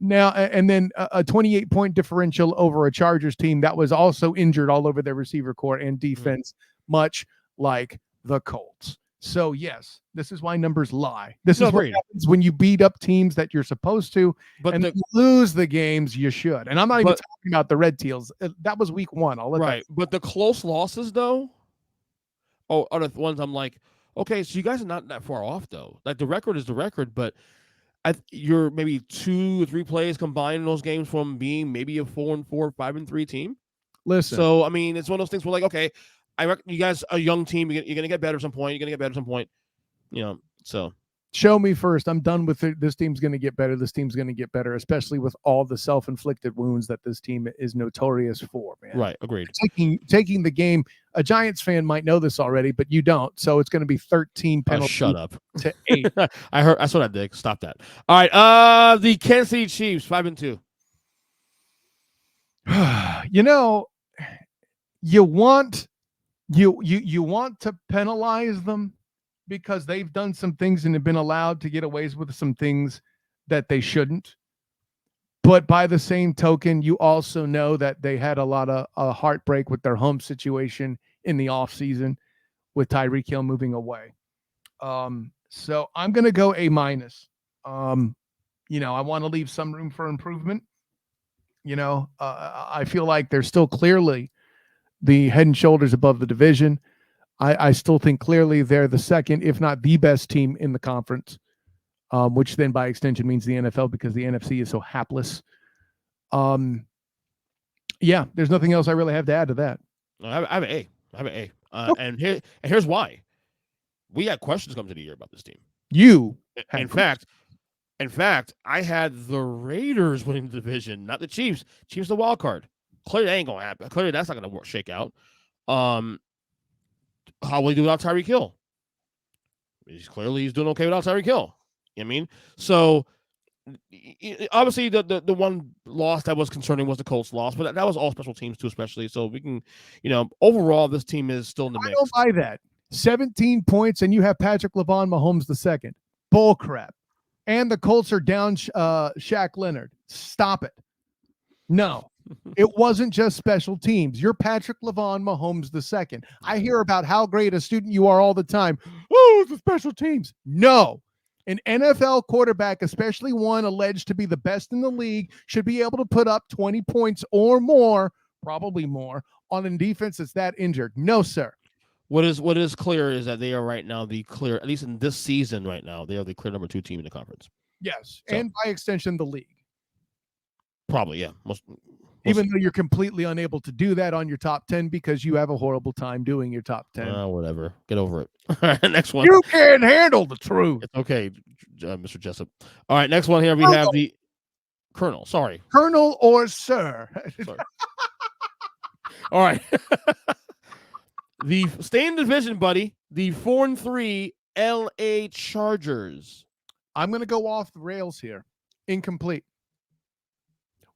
Now, and then a 28-point differential over a Chargers team that was also injured all over their receiver core and defense, much like the Colts. So, yes, this is why numbers lie. This is what happens when you beat up teams that you're supposed to, and you lose the games you should. And I'm not even talking about the Red Teals. That was week 1.
But the close losses, though, are the ones I'm like, okay, so you guys are not that far off, though. Like, the record is the record, but you're maybe 2 or 3 plays combined in those games from being maybe a 4-4, 5-3 team.
Listen.
So, I mean, it's one of those things where, like, okay, I reckon you guys are a young team. You're going to get better at some point. So.
Show me first. I'm done with it. This team's going to get better. This team's going to get better, especially with all the self-inflicted wounds that this team is notorious for, man.
Right. Agreed.
Taking the game. A Giants fan might know this already, but you don't. So it's going to be 13 penalties.
Shut up.
To 8.
I saw that, Dick. Stop that. All right. The Kansas City Chiefs 5-2.
You want you want to penalize them because they've done some things and have been allowed to get away with some things that they shouldn't. But by the same token, you also know that they had a lot of heartbreak with their home situation in the offseason with Tyreek Hill moving away. So I'm going to go A minus. I want to leave some room for improvement. I feel like they're still clearly the head and shoulders above the division. I still think clearly they're the second, if not the best team in the conference, which then by extension means the NFL because the NFC is so hapless. Yeah, there's nothing else I really have to add to that.
I have an A. I have an A.
Okay.
And here's why. We had questions come to the year about this team.
You,
in fact, I had the Raiders winning the division, not the Chiefs. Chiefs the wild card. Clearly, that ain't gonna happen. Clearly, that's not gonna shake out. How will he do without Tyreek Hill? He's doing okay without Tyreek Hill. You know what I mean? So obviously the one loss that was concerning was the Colts loss, but that was all special teams too, especially. So we can, overall this team is still in the mix.
I don't buy that. 17 points and you have Patrick LeVon Mahomes the second. Bull crap. And the Colts are down Shaq Leonard. Stop it. No. It wasn't just special teams. You're Patrick LeVon Mahomes the second. I hear about how great a student you are all the time. Oh, it's the special teams. No. An NFL quarterback, especially one alleged to be the best in the league, should be able to put up 20 points or more, probably more, on a defense that's that injured. No, sir.
What is clear is that they are right now the clear, at least in this season right now, they are the clear number 2 team in the conference.
Yes, so, and by extension, the league.
Probably, yeah.
Even though you're completely unable to do that on your top 10 because you have a horrible time doing your top 10.
Whatever. Get over it. All right, next one.
You can't handle the truth.
It's okay, Mr. Jessup. All right, next one here. We have the Colonel. Sorry.
Colonel or Sir.
Sorry. All right. The stay in division, buddy. The 4-3 LA Chargers.
I'm going to go off the rails here. Incomplete.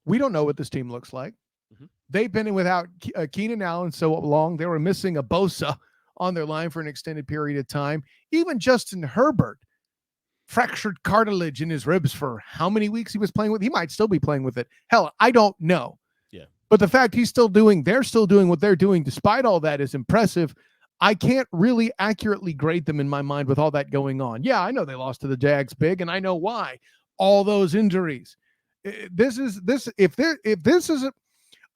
We don't know what this team looks like. Mm-hmm. They've been without Keenan Allen so long. They were missing a Bosa on their line for an extended period of time. Even Justin Herbert fractured cartilage in his ribs for how many weeks he was playing with. He might still be playing with it. Hell, I don't know.
Yeah.
But the fact they're still doing what they're doing despite all that is impressive. I can't really accurately grade them in my mind with all that going on. Yeah, I know they lost to the Jags big, and I know why. All those injuries.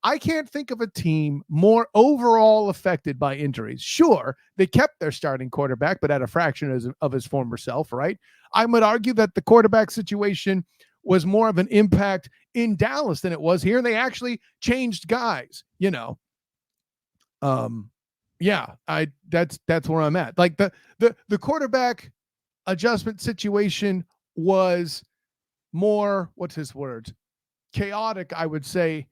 I can't think of a team more overall affected by injuries. Sure, they kept their starting quarterback, but at a fraction of his former self, right? I would argue that the quarterback situation was more of an impact in Dallas than it was here. And they actually changed guys, Yeah, that's where I'm at. Like the quarterback adjustment situation was more, what's his words? Chaotic, I would say,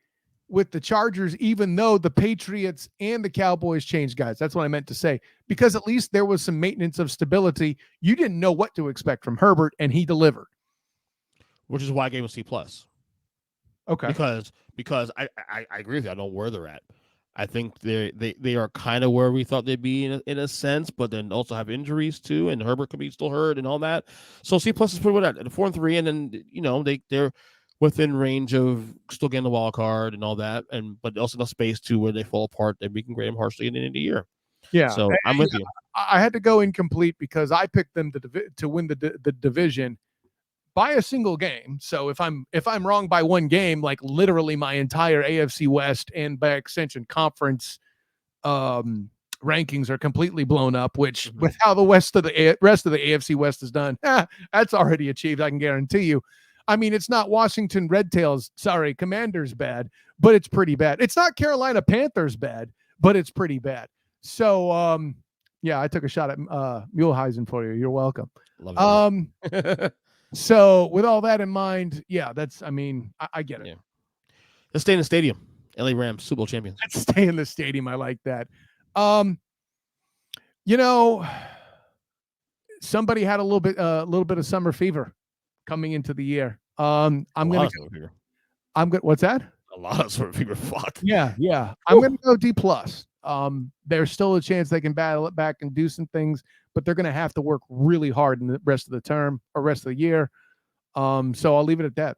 with the Chargers, even though the Patriots and the Cowboys changed guys. That's what I meant to say. Because at least there was some maintenance of stability. You didn't know what to expect from Herbert, and he delivered.
Which is why I gave him C+.
Okay.
Because I agree with you. I know where they're at. I think they are kind of where we thought they'd be in a sense, but then also have injuries too, and Herbert could be still hurt and all that. So C+ is pretty good at 4-3, and then they're within range of still getting the wild card and all that, but also enough space to where they fall apart that we can grade them harshly at the end of the year.
Yeah.
So I'm with you.
I had to go incomplete because I picked them to win the division by a single game. So if I'm wrong by one game, like literally my entire AFC West and by extension conference rankings are completely blown up, which with how the rest of the AFC West is done, that's already achieved. I can guarantee you. I mean, it's not Washington Redtails, Commanders bad, but it's pretty bad. It's not Carolina Panthers bad, but it's pretty bad. So, I took a shot at Muehlheisen for you. You're welcome.
Love
So with all that in mind, I get it. Yeah.
Let's stay in the stadium. LA Rams, Super Bowl champions.
Let's stay in the stadium. I like that. Somebody had a little bit of summer fever coming into the year. What's that?
A lot of summer fever. Fuck.
Yeah. I'm going to go D+. There's still a chance they can battle it back and do some things, but they're going to have to work really hard in the rest of the term or rest of the year. So I'll leave it at that.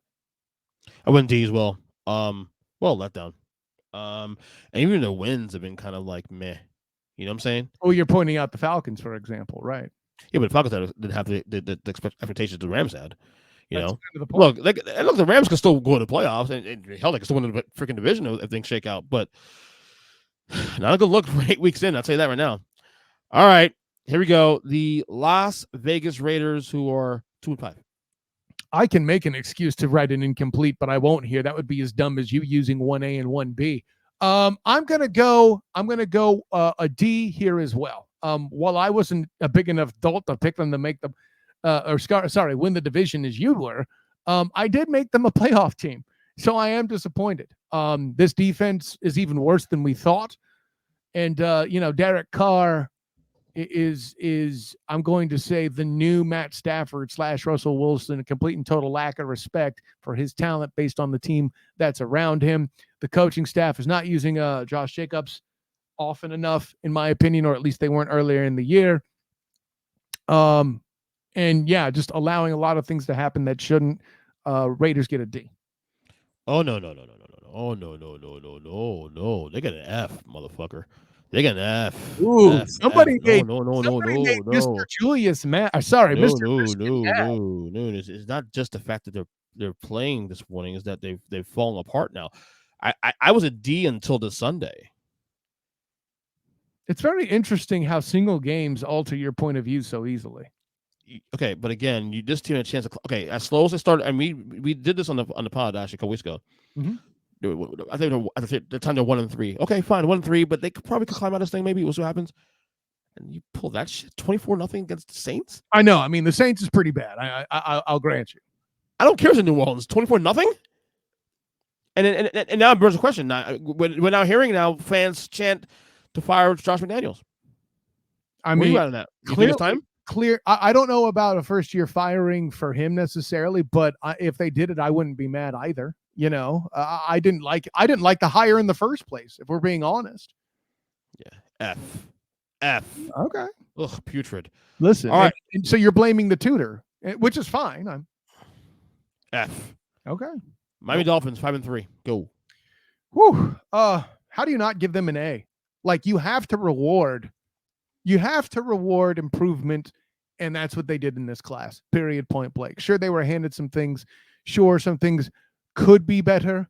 I went D as well. Well, let down. And even the wins have been kind of like meh. You know what I'm saying?
Oh, you're pointing out the Falcons, for example, right?
Yeah, but the Falcons didn't have the expectations the Rams had. You
That's
know,
kind of the point.
look, the Rams can still go to the playoffs, and hell, they can still win the freaking division if things shake out. But not a good look for 8 weeks in. I'll tell you that right now. All right, here we go. The Las Vegas Raiders, who are 2-5.
I can make an excuse to write an incomplete, but I won't here. That would be as dumb as you using 1A and 1B. I'm gonna go a D here as well. While I wasn't a big enough dolt to pick them to make the win the division as you were, I did make them a playoff team. So I am disappointed. This defense is even worse than we thought. And Derek Carr is I'm going to say the new Matt Stafford / Russell Wilson, a complete and total lack of respect for his talent based on the team that's around him. The coaching staff is not using Josh Jacobs often enough, in my opinion, or at least they weren't earlier in the year. And yeah, just allowing a lot of things to happen that shouldn't. Raiders get a D.
Oh no. Oh no. They got an F, motherfucker. They got an F.
Ooh,
F,
somebody
F.
made
No.
Mr. Julius mad. Sorry,
No,
Mr.
no,
Christian
no,
mad.
no, no. It's not just the fact that they're playing this morning, is that they've fallen apart now. I was a D until this Sunday.
It's very interesting how single games alter your point of view so easily.
Okay, but again, this team had a chance. Okay, as slow as they started, and we did this on the pod actually a couple weeks ago.
Mm-hmm.
I think at the time they're 1-3. Okay, fine, 1-3, but they could probably climb out of this thing. Maybe we'll see what happens. And you pull that shit 24-0 against the Saints.
I know. I mean, the Saints is pretty bad. I'll grant you.
I don't care if it's in New Orleans. 24-0. And now there's a question. Now we're now hearing fans chant to fire Josh McDaniels.
I
mean, where are you
mean,
at on that? You think it's time?
I don't know about a first year firing for him necessarily, but if they did it, I wouldn't be mad either. You know, I didn't like the hire in the first place, if we're being honest.
Yeah. F.
Okay.
Ugh, putrid.
Listen,
all right.
And so you're blaming the tutor, which is fine. I'm
F.
Okay.
Miami Dolphins 5-3. Go.
Whew. How do you not give them an A? Like, you have to reward improvement, and that's what they did in this class. Period. Point blank. Sure, they were handed some things. Sure, some things could be better,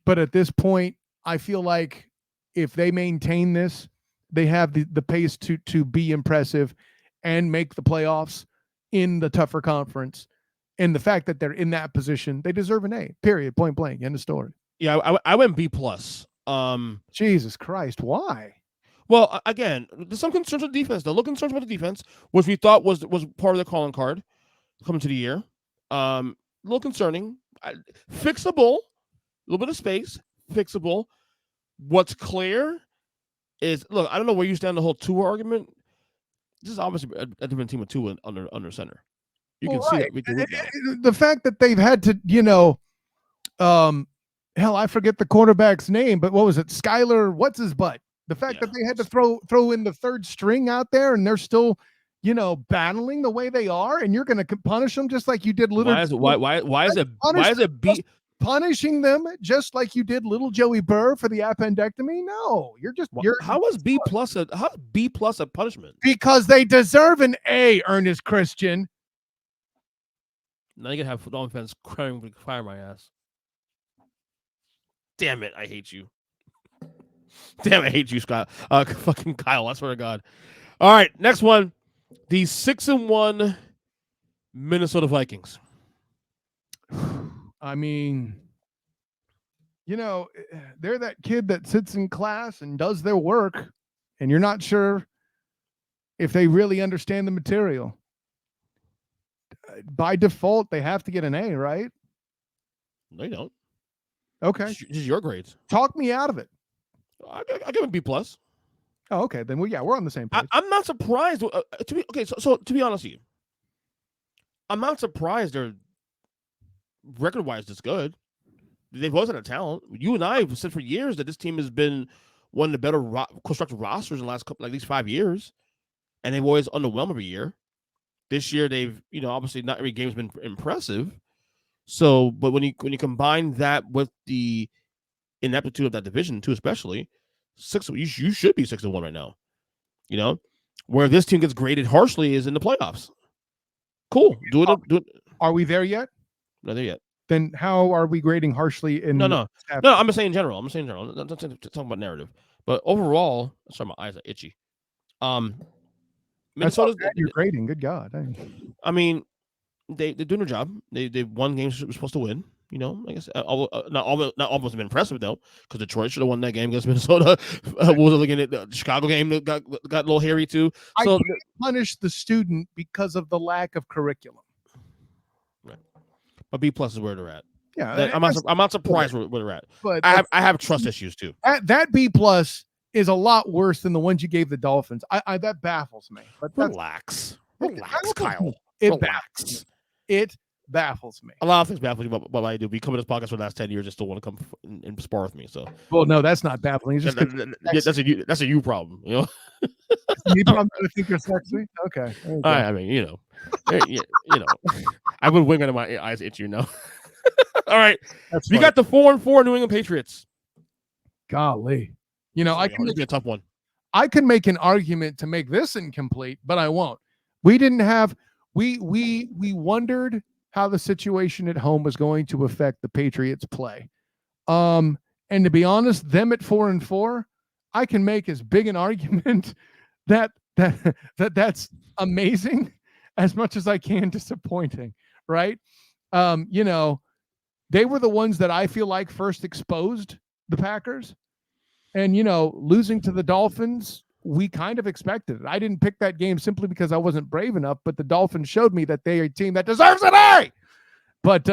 but at this point, I feel like if they maintain this, they have the pace to be impressive and make the playoffs in the tougher conference. And the fact that they're in that position, they deserve an A. Period. Point blank. End of story.
Yeah, I went B+.
Jesus Christ, why?
Well, again, there's some concerns with defense. There are little concerns about the defense, which we thought was part of the calling card coming to the year. A little concerning. Fixable. A little bit of space. Fixable. What's clear is, look, I don't know where you stand on the whole Tua argument. This is obviously a different team with Tua under center. You can see that week to week now.
The fact that they've had to, hell, I forget the quarterback's name, but what was it? Skyler, what's his butt? The fact that they had to throw in the third string out there, and they're still, battling the way they are, and you're going to punish them just like you did little.
Why is it B?
Punishing them just like you did little Joey Burr for the appendectomy? No,
how is B+ a punishment?
Because they deserve an A, Ernest Christian.
Now you can have Dolphin fans crying with fire my ass. Damn it, I hate you. Damn, I hate you, Scott. Fucking Kyle, I swear to God. All right, next one. The 6-1 Minnesota Vikings.
I mean, they're that kid that sits in class and does their work, and you're not sure if they really understand the material. By default, they have to get an A, right?
No, you don't.
Okay.
This is your grades.
Talk me out of it.
I give it B+.
Oh, okay. Then we're on the same page.
I'm not surprised. So to be honest with you, I'm not surprised they're record-wise this good. They've always had a talent. You and I have said for years that this team has been one of the better constructed rosters in the last couple, like these 5 years, and they've always underwhelmed every year. This year, they've obviously not every game's been impressive. So, but when you combine that with the ineptitude of that division too, especially you should be 6-1 right now. Where this team gets graded harshly is in the playoffs. Cool, do it.
Are we there yet?
Not there yet.
Then how are we grading harshly in?
No. I'm just saying in general. I'm just talking about narrative, but overall, sorry, my eyes are itchy.
Minnesota, you're grading. Good God.
I mean, they're doing their job. They won games they were supposed to win. I guess not almost been impressive though, because Detroit should have won that game against Minnesota. What was it looking at the Chicago game that got a little hairy too? So
I can't punish the student because of the lack of curriculum.
Right. But B+ is where they're at.
Yeah,
I'm not surprised where they're at.
But
I have trust issues too.
That B+ is a lot worse than the ones you gave the Dolphins. That baffles me. But
relax, Kyle.
Relax. It baffles me.
A lot of things baffle me about what I do. We come to this podcast for the last 10 years and still want to come and spar with me. So,
well, no, that's not baffling. It's
just that's a you problem.
You problem to think you're sexy. Okay.
I mean, I would wing under my eyes itch. All right, you got the 4-4 New England Patriots.
Golly, I can
make a tough one.
I can make an argument to make this incomplete, but I won't. We didn't have. We wondered how the situation at home was going to affect the Patriots' play. And to be honest, them at 4-4, I can make as big an argument that's amazing as much as I can disappointing, right? They were the ones that I feel like first exposed the Packers. And, losing to the Dolphins, we kind of expected it. I didn't pick that game simply because I wasn't brave enough, but the Dolphins showed me that they're a team that deserves an A. But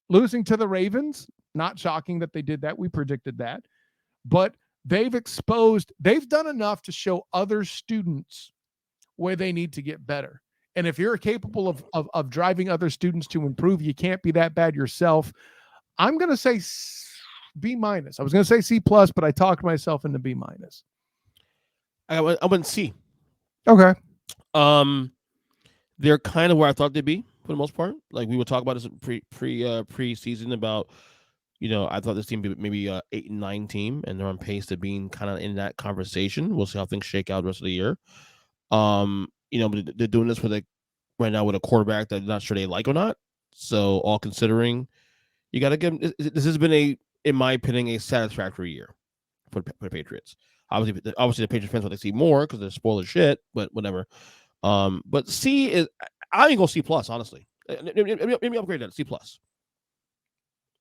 losing to the Ravens, not shocking that they did that. We predicted that. But they've done enough to show other students where they need to get better. And if you're capable of driving other students to improve, you can't be that bad yourself. I'm going to say B-. I was going to say C+, but I talked myself into B-.
I went C.
Okay.
They're kind of where I thought they'd be for the most part. Like we would talk about this pre-season about, I thought this team be maybe 8-9 team, and they're on pace to being kind of in that conversation. We'll see how things shake out the rest of the year. They're doing this right now with a quarterback that I'm not sure they like or not. So all considering, you got to give them, this has been in my opinion, a satisfactory year for the Patriots. Obviously, the Patriots fans want to see more because they're spoiled as shit, but whatever. But C is, I ain't go C+, honestly. Maybe upgrade that to C+.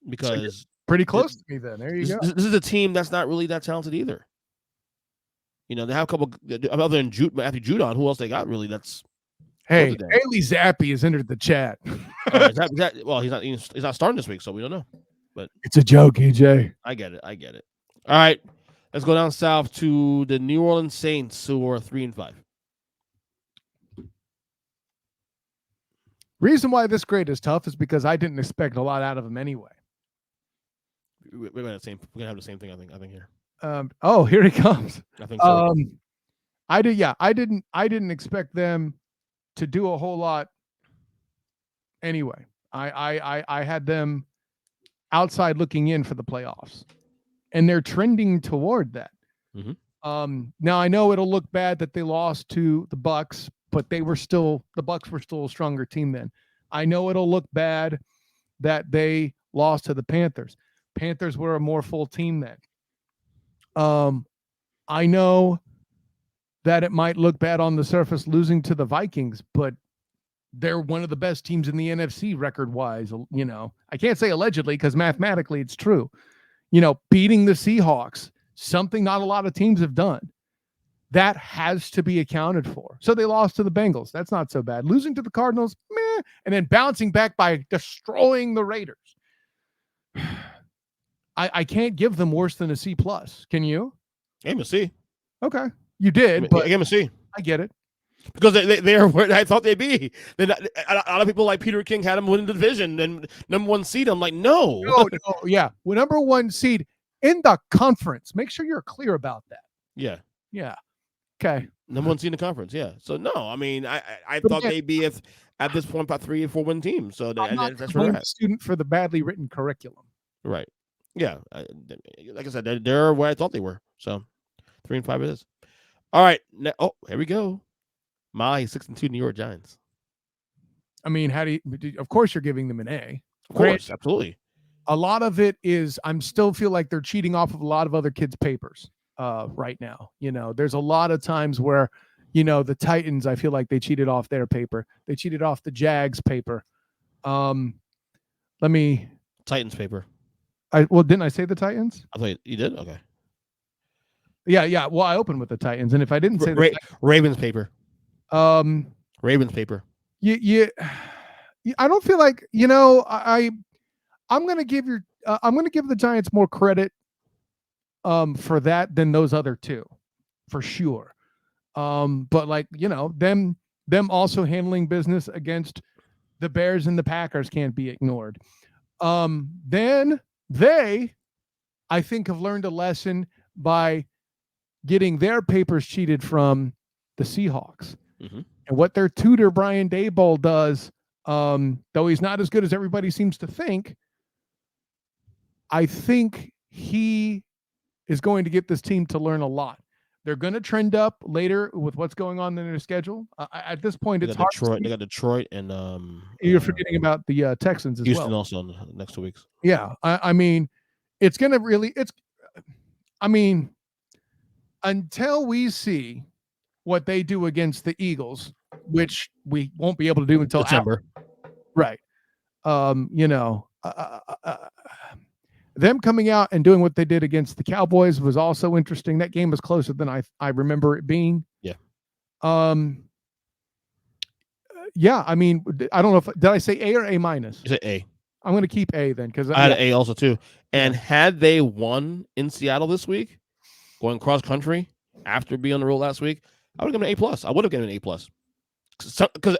Because
pretty close to me then. There you go.
This is a team that's not really that talented either. They have a couple, other than Matthew Judon, who else they got really that's.
Hey, Bailey Zappi has entered the chat.
Well, he's not starting this week, so we don't know. But
it's a joke, EJ.
I get it. All right. Let's go down south to the New Orleans Saints, who are 3-5.
Reason why this grade is tough is because I didn't expect a lot out of them anyway.
We're gonna have the same thing. I think here.
Here he comes.
I think so.
I didn't expect them to do a whole lot. Anyway, I had them outside looking in for the playoffs, and they're trending toward that.
Mm-hmm.
Now I know it'll look bad that they lost to the Bucks, but the Bucks were still a stronger team then. I know it'll look bad that they lost to the Panthers. Panthers were a more full team then. I know that it might look bad on the surface losing to the Vikings, but they're one of the best teams in the NFC record-wise. I can't say allegedly because mathematically it's true. Beating the Seahawks, something not a lot of teams have done. That has to be accounted for. So they lost to the Bengals. That's not so bad. Losing to the Cardinals, meh, and then bouncing back by destroying the Raiders. I can't give them worse than a C+. Can you?
I gave them a C.
Okay. You did, but
I gave them a C.
I get it.
Because they are where I thought they'd be. A lot of people like Peter King had them win the division and number 1 seed. I'm like, no.
Yeah. Well, number 1 seed, in the conference. Make sure you're clear about that.
Yeah.
Yeah. Okay.
Number one seed in the conference. Yeah. So no, I mean, I
But
thought
again,
they'd be at this point about 3 or 4 win team. So
I'm not going
that's
to
where
blame
they're
the
at.
student for the badly written curriculum.
Right. Yeah. Like I said, they're where I thought they were. So 3-5 it is. All right. Oh, here we go. My 6-2 New York Giants.
I mean, how do you? Of course, you're giving them an A.
Of course, absolutely.
A lot of it is I'm still feel like they're cheating off of a lot of other kids' papers right now. There's a lot of times where, the Titans, I feel like they cheated off their paper. They cheated off the Jags paper. Let me.
Titans paper.
Didn't I say the Titans?
I thought you did. Okay.
Yeah. Well, I opened with the Titans, and if I didn't say
Ravens paper. Ravens paper.
I don't feel like I'm gonna give the Giants more credit for that than those other two, for sure. But like them also handling business against the Bears and the Packers can't be ignored. Then they, I think, have learned a lesson by getting their papers cheated from the Seahawks.
Mm-hmm.
And what their tutor Brian Daboll does, though he's not as good as everybody seems to think, I think he is going to get this team to learn a lot. They're going to trend up later with what's going on in their schedule. At this point, it's hard.
They got Detroit and
you're forgetting about the Texans as
Houston
well.
also in the next 2 weeks.
Yeah, I mean, it's going to really. Until we see what they do against the Eagles, which we won't be able to do until
December,
right? Them coming out and doing what they did against the Cowboys was also interesting. That game was closer than I remember it being.
Yeah.
Yeah. I mean, I don't know if did I say A or A minus?
You said A.
I'm going to keep A then because
I had an A also too. And had they won in Seattle this week, going cross country after being on the road last week, I would have given an A+. I would have given an A+. Because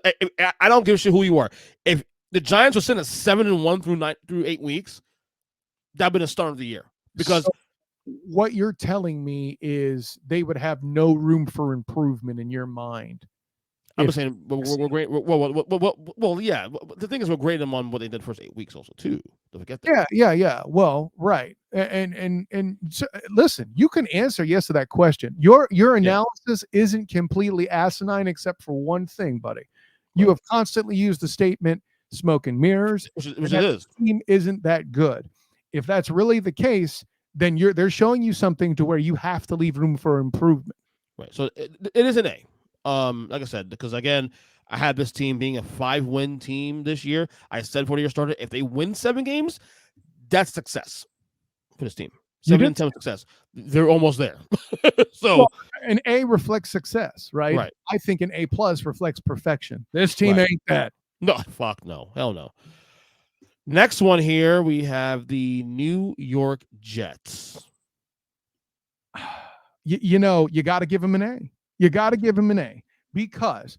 I don't give a shit who you are. If the Giants were sitting at 7-1 through 8 weeks, that'd been the start of the year. Because
what you're telling me is they would have no room for improvement in your mind.
I'm just saying we're great. Well, yeah. The thing is, we're grading them on what they did the first 8 weeks, also too. Don't forget that.
Yeah. Well, right. And so, listen, you can answer yes to that question. Your analysis isn't completely asinine, except for one thing, buddy. You have constantly used the statement "smoke and mirrors,"
which it is.
The team isn't that good. If that's really the case, then they're showing you something to where you have to leave room for improvement.
Right. So it is an A. Like I said, because again, I had this team being a 5-win team this year. I said before the year started, if they win 7 games, that's success for this team. 7-10 success. They're almost there. So
an A reflects success, right?
Right.
I think an A+ reflects perfection. This team ain't that.
No, fuck no. Hell no. Next one here, we have the New York Jets.
You got to give them an A. You got to give him an A because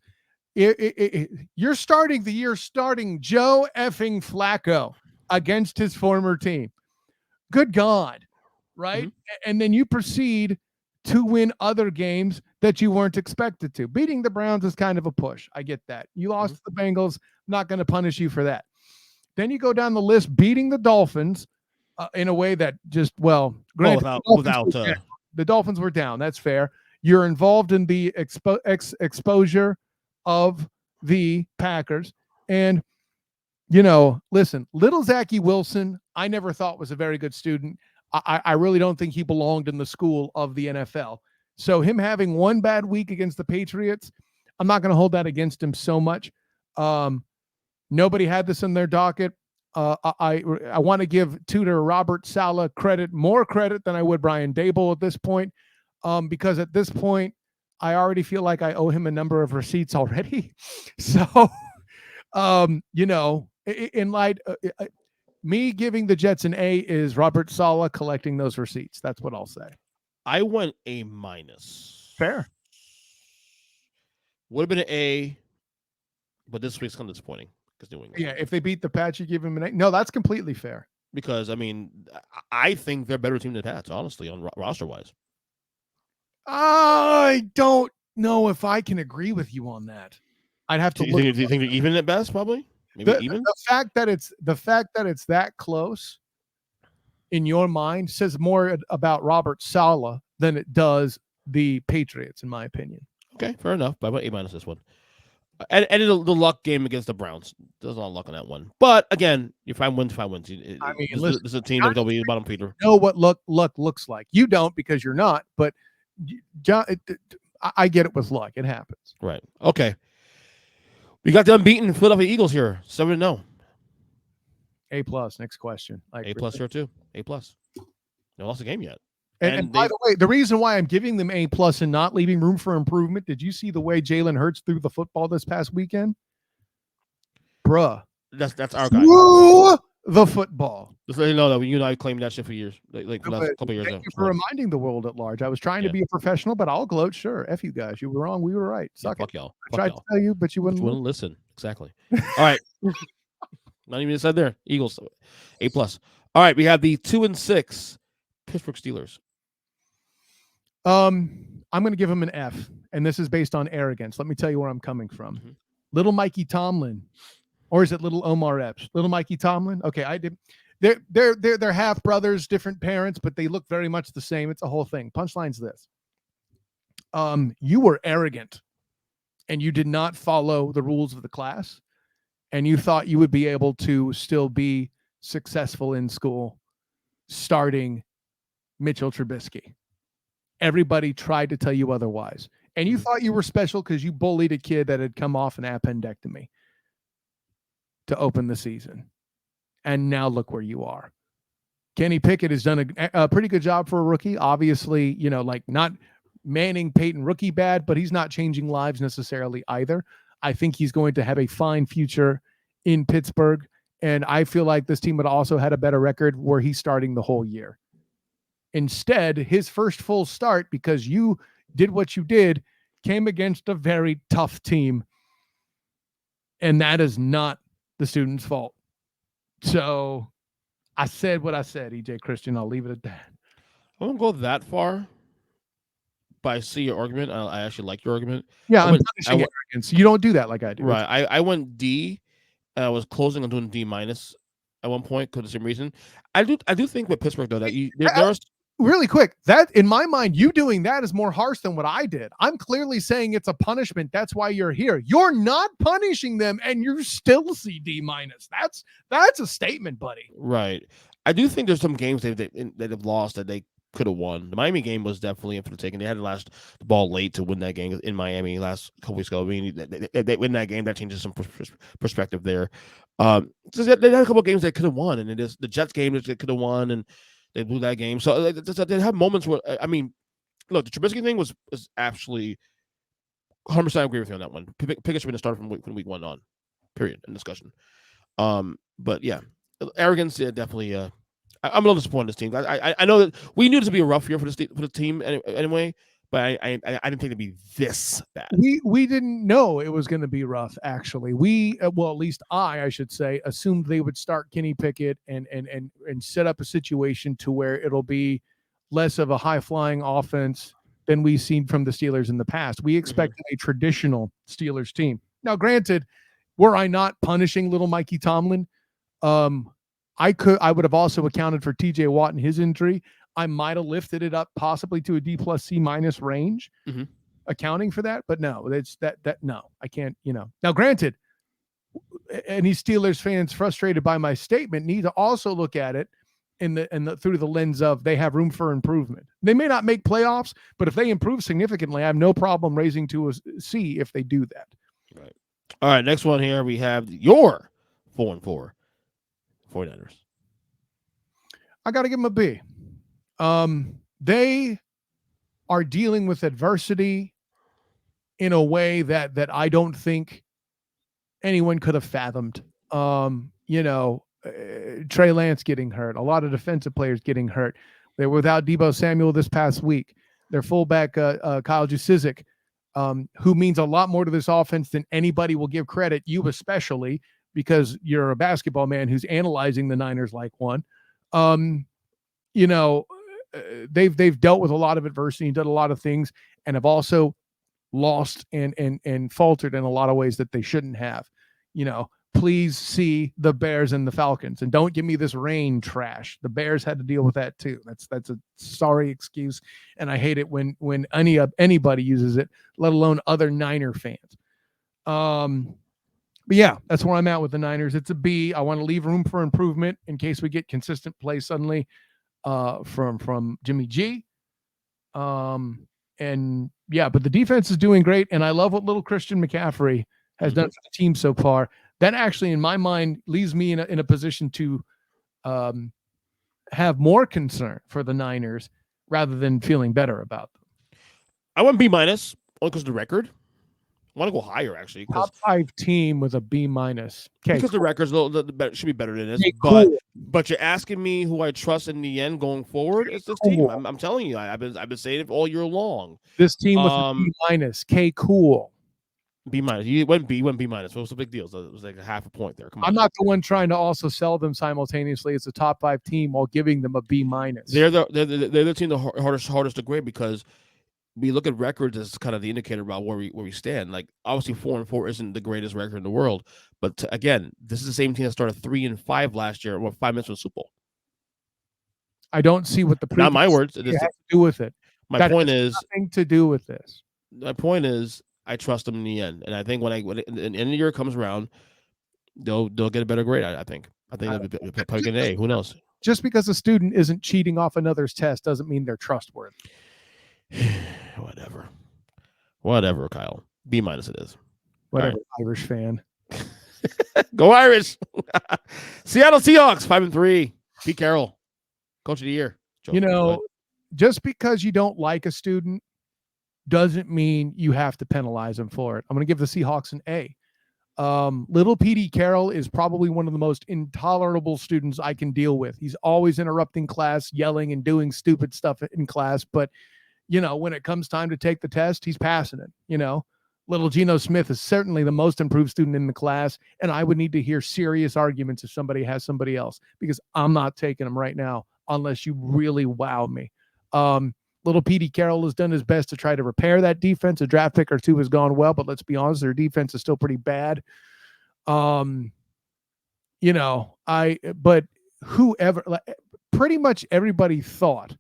you're starting the year starting Joe effing Flacco against his former team. Good God, right? Mm-hmm. And then you proceed to win other games that you weren't expected to. Beating the Browns is kind of a push. I get that. You lost to the Bengals. Not going to punish you for that. Then you go down the list, beating the Dolphins in a way that just, the Dolphins were down. That's fair. You're involved in the exposure of the Packers. And, listen, little Zachy Wilson, I never thought was a very good student. I really don't think he belonged in the school of the NFL. So him having one bad week against the Patriots, I'm not going to hold that against him so much. Nobody had this in their docket. I want to give tutor Robert Saleh more credit than I would Brian Daboll at this point. Because at this point, I already feel like I owe him a number of receipts already. So, in light, me giving the Jets an A is Robert Saleh collecting those receipts. That's what I'll say.
I went A-.
Fair.
Would have been an A, but this week's kind of disappointing because New England.
Yeah, if they beat the Pats, you give him an A. No, that's completely fair.
because I mean, I think they're a better team than the Pats, honestly, on roster wise.
I don't know if I can agree with you on that. I'd have to
Do
look.
you think they're even at best? Probably, maybe
The,
even.
the fact that it's that close in your mind says more about Robert Saleh than it does the Patriots, in my opinion.
Okay, fair enough. But I went A- this one. And the luck game against the Browns. There's a lot of luck on that one. But again, you find wins, find wins.
I mean,
This
listen,
is a team that will be the bottom feeder.
know what luck looks like. You don't because you're not, but John, I get it with luck. It happens.
Right. Okay. We got the unbeaten Philadelphia Eagles here, 7-0.
A plus. Next question. Like,
A plus here too. A plus. They lost a game yet.
And by the way, the reason why I'm giving them A plus and not leaving room for improvement, did you see the way Jalen Hurts threw the football this past weekend? Bruh.
That's our guy.
Threw the football.
Just let you know that you and I claimed that shit for years, like the last couple of years.
Thank you for reminding the world at large. I was trying
Yeah.
to be a professional, but I'll gloat. Sure. F you guys. You were wrong. We were right.
Yeah,
Suck
fuck
it.
y'all.
I tried to tell you, but you wouldn't.
Listen. Exactly. All right. Not even said there. Eagles, A plus. All right, we have the 2-6 Pittsburgh Steelers.
I'm going to give him an F, and this is based on arrogance. Let me tell you where I'm coming from.
Mhm.
Little Mikey Tomlin, or is it Little Omar Epps? Little Mikey Tomlin. Okay, I did. They're half brothers, different parents, but they look very much the same. It's a whole thing. Punchline's this: you were arrogant, and you did not follow the rules of the class, and you thought you would be able to still be successful in school, starting Mitchell Trubisky. Everybody tried to tell you otherwise. And you thought you were special because you bullied a kid that had come off an appendectomy to open the season. And now look where you are. Kenny Pickett has done a pretty good job for a rookie. Obviously, like not Manning Peyton rookie bad, but he's not changing lives necessarily either. I think he's going to have a fine future in Pittsburgh. And I feel like this team would also had a better record where he's starting the whole year. Instead, his first full start, because you did what you did, came against a very tough team. And that is not the student's fault. So I said what I said, EJ Christian. I'll leave it at that.
I won't go that far, but I see your argument. I actually like your argument.
Yeah, I'm punishing arrogance. You don't do that like I do.
Right. I went D, and I was closing on doing D minus at one point because of the same reason. I do think with Pittsburgh, though, that there's
really quick, that in my mind, you doing that is more harsh than what I did. I'm clearly saying it's a punishment. That's why you're here. You're not punishing them, and you still see D minus. That's a statement, buddy.
Right. I do think there's some games that have lost that they could have won. The Miami game was definitely in for the taking. They had to last the ball late to win that game in Miami last couple weeks ago. I mean, they win that game. That changes some perspective there. So they had a couple of games they could have won, and it is the Jets game that they could have won, and they blew that game. So they have moments where, I mean, look, the Trubisky thing was actually 100% agree with you on that one. Pickett should have been started from week one on, period, in discussion. But yeah, arrogance, yeah, definitely. I'm a little disappointed in this team. I know that we knew this would be a rough year for the team anyway, but I didn't think it'd be this bad.
We didn't know it was going to be rough. Actually, well, at least I should say, assumed they would start Kenny Pickett and set up a situation to where it'll be less of a high flying offense than we've seen from the Steelers in the past. We expected a traditional Steelers team. Now, granted, were I not punishing little Mikey Tomlin, I would have also accounted for TJ Watt and his injury. I might have lifted it up possibly to a D plus C minus range, accounting for that. But no, it's that no, I can't, Now, granted, any Steelers fans frustrated by my statement need to also look at it through the lens of they have room for improvement. They may not make playoffs, but if they improve significantly, I have no problem raising to a C if they do that.
Right. All right, next one here we have your 4-4 49ers.
I got to give them a B. They are dealing with adversity in a way that I don't think anyone could have fathomed. Trey Lance getting hurt, a lot of defensive players getting hurt. They were without Deebo Samuel this past week. Their fullback, Kyle Juszczyk, who means a lot more to this offense than anybody will give credit, you especially, because you're a basketball man who's analyzing the Niners like one. You know, they've dealt with a lot of adversity and done a lot of things, and have also lost and faltered in a lot of ways that they shouldn't have. You know, please see the Bears and the Falcons, and don't give me this rain trash. The Bears had to deal with that too. That's a sorry excuse, and I hate it when anybody uses it, let alone other Niner fans. But yeah, that's where I'm at with the Niners. It's a B. I want to leave room for improvement in case we get consistent play suddenly from Jimmy G. And yeah, but the defense is doing great, and I love what little Christian McCaffrey has done for the team so far. That actually, in my mind, leaves me in a position to have more concern for the Niners rather than feeling better about them.
I went B minus only because of the record. I want to go higher actually.
Top 5 team with a B minus. Okay,
because the records should be better than this.
Okay,
but
cool.
but you're asking me who I trust in the end going forward. It's this team. I'm telling you, I've been saying it all year long.
This team with a B minus. K cool.
B minus. You went B minus. What was the big deal? So it was like a half a point there. Come on.
I'm not the one trying to also sell them simultaneously. It's a top 5 team while giving them a B minus.
They're the team the hardest to grade because we look at records as kind of the indicator about where we stand. Like obviously 4-4 isn't the greatest record in the world, but again, this is the same team that started 3-5 last year, or 5 minutes from the Super Bowl.
I don't see what the
not my words.
It has to do with it.
My point is
nothing to do with this.
My point is I trust them in the end, and I think when the end of the year comes around, they'll get a better grade. I think they'll probably get an A. Who knows?
Just because a student isn't cheating off another's test doesn't mean they're trustworthy.
Whatever, Kyle. B minus it is.
Whatever, right. Irish fan.
Go Irish. Seattle Seahawks 5-3. Pete Carroll, coach of the year.
Just because you don't like a student doesn't mean you have to penalize them for it. I'm going to give the Seahawks an A. Little Petey Carroll is probably one of the most intolerable students I can deal with. He's always interrupting class, yelling and doing stupid stuff in class, but when it comes time to take the test, he's passing it. Little Geno Smith is certainly the most improved student in the class, and I would need to hear serious arguments if somebody has somebody else, because I'm not taking them right now unless you really wow me. Little Petey Carroll has done his best to try to repair that defense. A draft pick or two has gone well, but let's be honest, their defense is still pretty bad. But pretty much everybody thought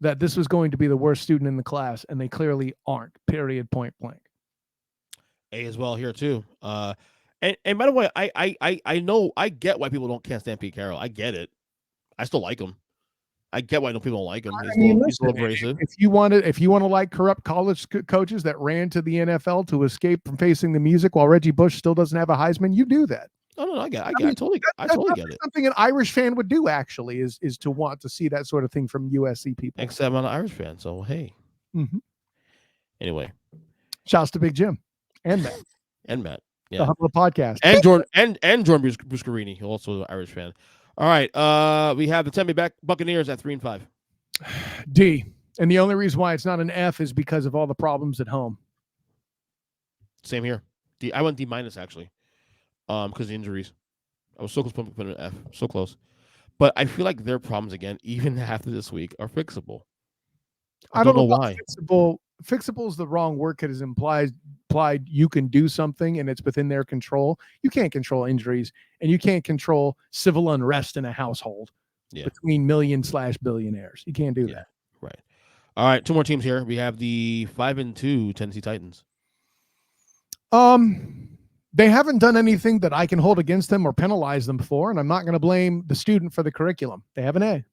that this was going to be the worst student in the class, and they clearly aren't, period, point blank.
A as well here too. And by the way, I know, I get why people can't stand Pete Carroll. I get it. I still like him. I get why people don't like him. He's a little abrasive.
If you want to like corrupt college coaches that ran to the NFL to escape from facing the music while Reggie Bush still doesn't have a Heisman, you do that.
No, I totally get it.
Something an Irish fan would do actually is to want to see that sort of thing from USC people.
Except I'm an Irish fan, so hey.
Mm-hmm.
Anyway,
shouts to Big Jim and Matt.
Yeah,
the podcast
and Jordan Bruscarini, also an Irish fan. All right, we have the Tampa Bay Buccaneers at 3-5.
D, and the only reason why it's not an F is because of all the problems at home.
Same here. D. I went D minus actually, because of the injuries. I was so close to putting an F, so close. But I feel like their problems again, even after this week, are fixable. I don't know why.
Fixable is the wrong word because it implied you can do something and it's within their control. You can't control injuries, and you can't control civil unrest in a household between million/billionaires. You can't do that.
Right. All right. 2 more teams here. We have the 5-2 Tennessee Titans.
They haven't done anything that I can hold against them or penalize them for, and I'm not going to blame the student for the curriculum. They have an A.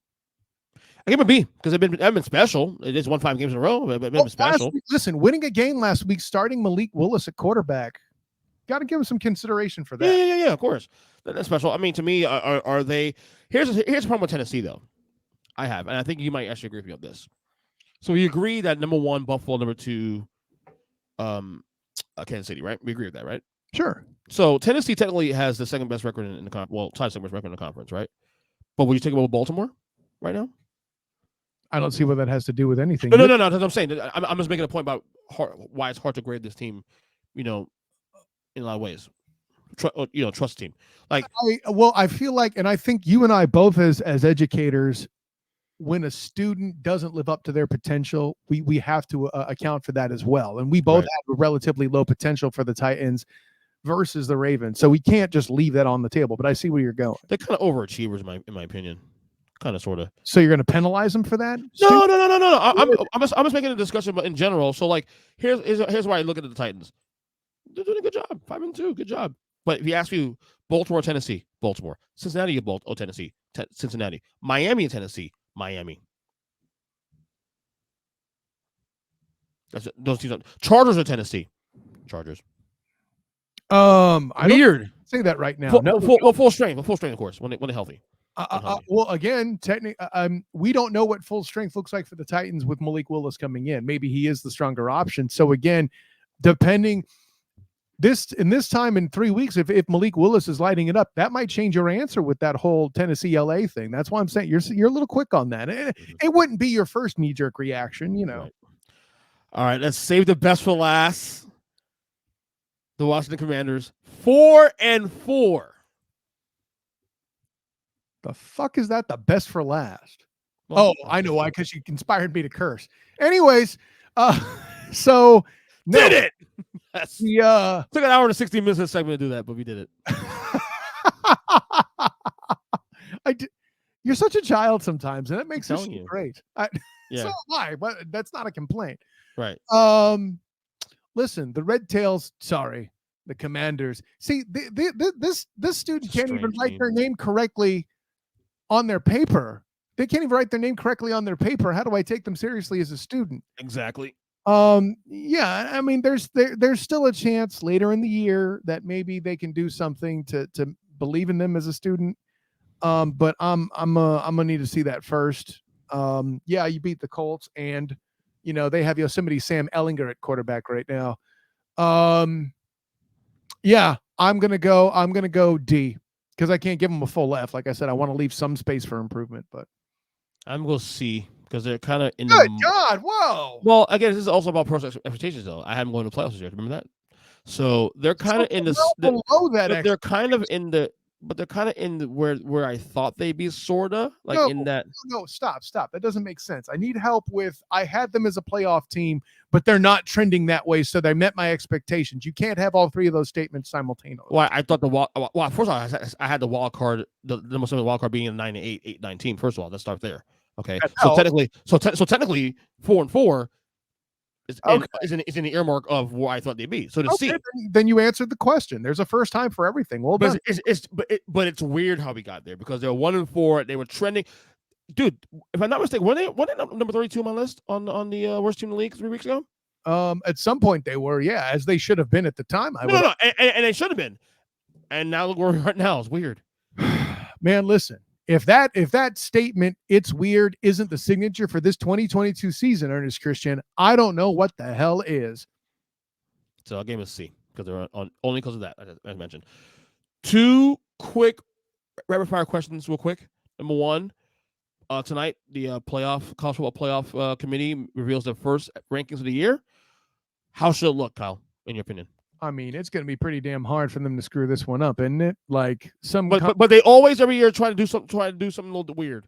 I give them a B because they've been special. They just won 5 games in a row. They've been special.
Listen, winning a game last week, starting Malik Willis at quarterback, got to give him some consideration for that.
Yeah, of course. That's special. I mean, to me, are they? Here's the problem with Tennessee, though. I have, and I think you might actually agree with me on this. So we agree that number 1, Buffalo, number 2, Kansas City, right? We agree with that, right?
Sure.
So Tennessee technically has the second best record in the conference. Well, tied second best record in the conference, right? But would you take about Baltimore right now?
I don't see what that has to do with anything.
No. That's what I'm saying. I'm just making a point about why it's hard to grade this team, in a lot of ways. trust team. Like
I feel like, and I think you and I both as educators, when a student doesn't live up to their potential, we have to account for that as well. And we both have a relatively low potential for the Titans versus the Ravens, so we can't just leave that on the table. But I see where you're going.
They're kind of overachievers, in my opinion. Kind of, sort of.
So you're going to penalize them for that?
No. I'm just making a discussion, but in general. So like, here's why I look at the Titans. They're doing a good job, 5-2, good job. But if you ask you, Baltimore, Tennessee, Baltimore, Cincinnati, Tennessee, Cincinnati, Miami, Tennessee, Miami. Those teams. Chargers or Tennessee, Chargers.
I
Weird.
Don't say that right now.
Full strength, of course, when they're healthy.
Well, again, technically, we don't know what full strength looks like for the Titans with Malik Willis coming in. Maybe he is the stronger option. So again, depending this time in 3 weeks, if Malik Willis is lighting it up, that might change your answer with that whole Tennessee LA thing. That's why I'm saying you're a little quick on that. It wouldn't be your first knee jerk reaction,
Right. All right, let's save the best for last. The Washington Commanders, 4-4.
The fuck is that? The best for last? Well, I know why, because you inspired me to curse. Anyways, so
did it.
Yes.
Took an hour and 60 minutes a segment to do that, but we did it.
You're such a child sometimes, and it makes this great.
Yeah.
So am I, but that's not a complaint.
Right.
Listen, the the Commanders. See, this student can't even write their name correctly on their paper. They can't even write their name correctly on their paper. How do I take them seriously as a student?
Exactly.
Yeah, I mean, there's still a chance later in the year that maybe they can do something to believe in them as a student. But I'm gonna need to see that first. Yeah, you beat the Colts, and they have Yosemite Sam Ellinger at quarterback right now. Yeah, I'm gonna go D, because I can't give them a full F. Like I said, I want to leave some space for improvement, but
I'm going to C, because they're kind of in
Good God, whoa.
Well, again, this is also about personal expectations, though. I haven't going to playoffs this year. Remember that? So they're kind of in
below that.
They're kind of in the, but they're kind of in the where I thought they'd be, sorta like in that.
No, stop. That doesn't make sense. I need help with. I had them as a playoff team, but they're not trending that way, so they met my expectations. You can't have all three of those statements simultaneously.
Well, I thought first of all, I had the wild card, the most wild card being a 9-8, 8-9 team. First of all, let's start there. Okay, so technically, 4-4 is in the earmark of where I thought they'd be. So to see,
then you answered the question. There's a first time for everything. Well done.
But it's weird how we got there, because they're 1-4. They were trending, dude. If I'm not mistaken, were they number 32 on my list on the worst team in the league 3 weeks ago?
At some point they were, yeah, as they should have been at the time.
No, and they should have been. And now look where we are now. It's weird.
Man, listen. If that statement, it's weird, isn't the signature for this 2022 season, Ernest Christian, I don't know what the hell is.
So I gave a C, because they're on only because of that, as I mentioned. 2 quick rapid fire questions, real quick. Number 1, tonight the college football playoff committee reveals their first rankings of the year. How should it look, Kyle, in your opinion?
I mean, it's going to be pretty damn hard for them to screw this one up, isn't it? Like
but they always every year try to do something a little bit weird.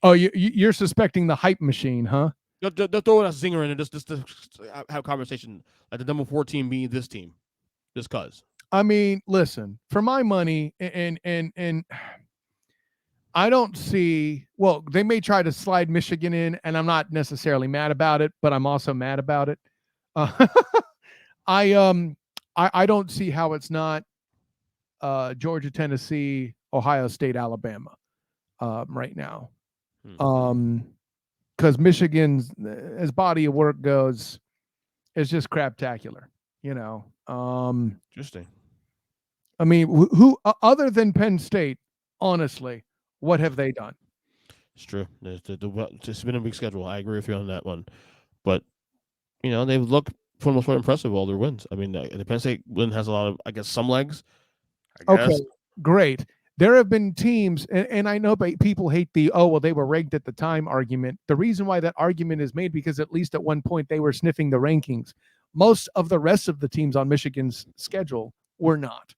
Oh, you're suspecting the hype machine, huh?
They'll throw a zinger in it just to have a conversation, like the number 4 team being this team, just cause.
I mean, listen, for my money, and I don't see. Well, they may try to slide Michigan in, and I'm not necessarily mad about it, but I'm also mad about it. I don't see how it's not Georgia, Tennessee, Ohio State, Alabama right now. Because Michigan's, as body of work goes, is just craptacular.
Interesting.
I mean, who other than Penn State, honestly, what have they done?
It's true. It's been a big schedule. I agree with you on that one. But they've looked, for the most part, impressive, all their wins. I mean, the Penn State win has a lot of, I guess, some legs.
Okay, great. There have been teams, and I know people hate the, they were ranked at the time argument. The reason why that argument is made, because at least at one point they were sniffing the rankings. Most of the rest of the teams on Michigan's schedule or not?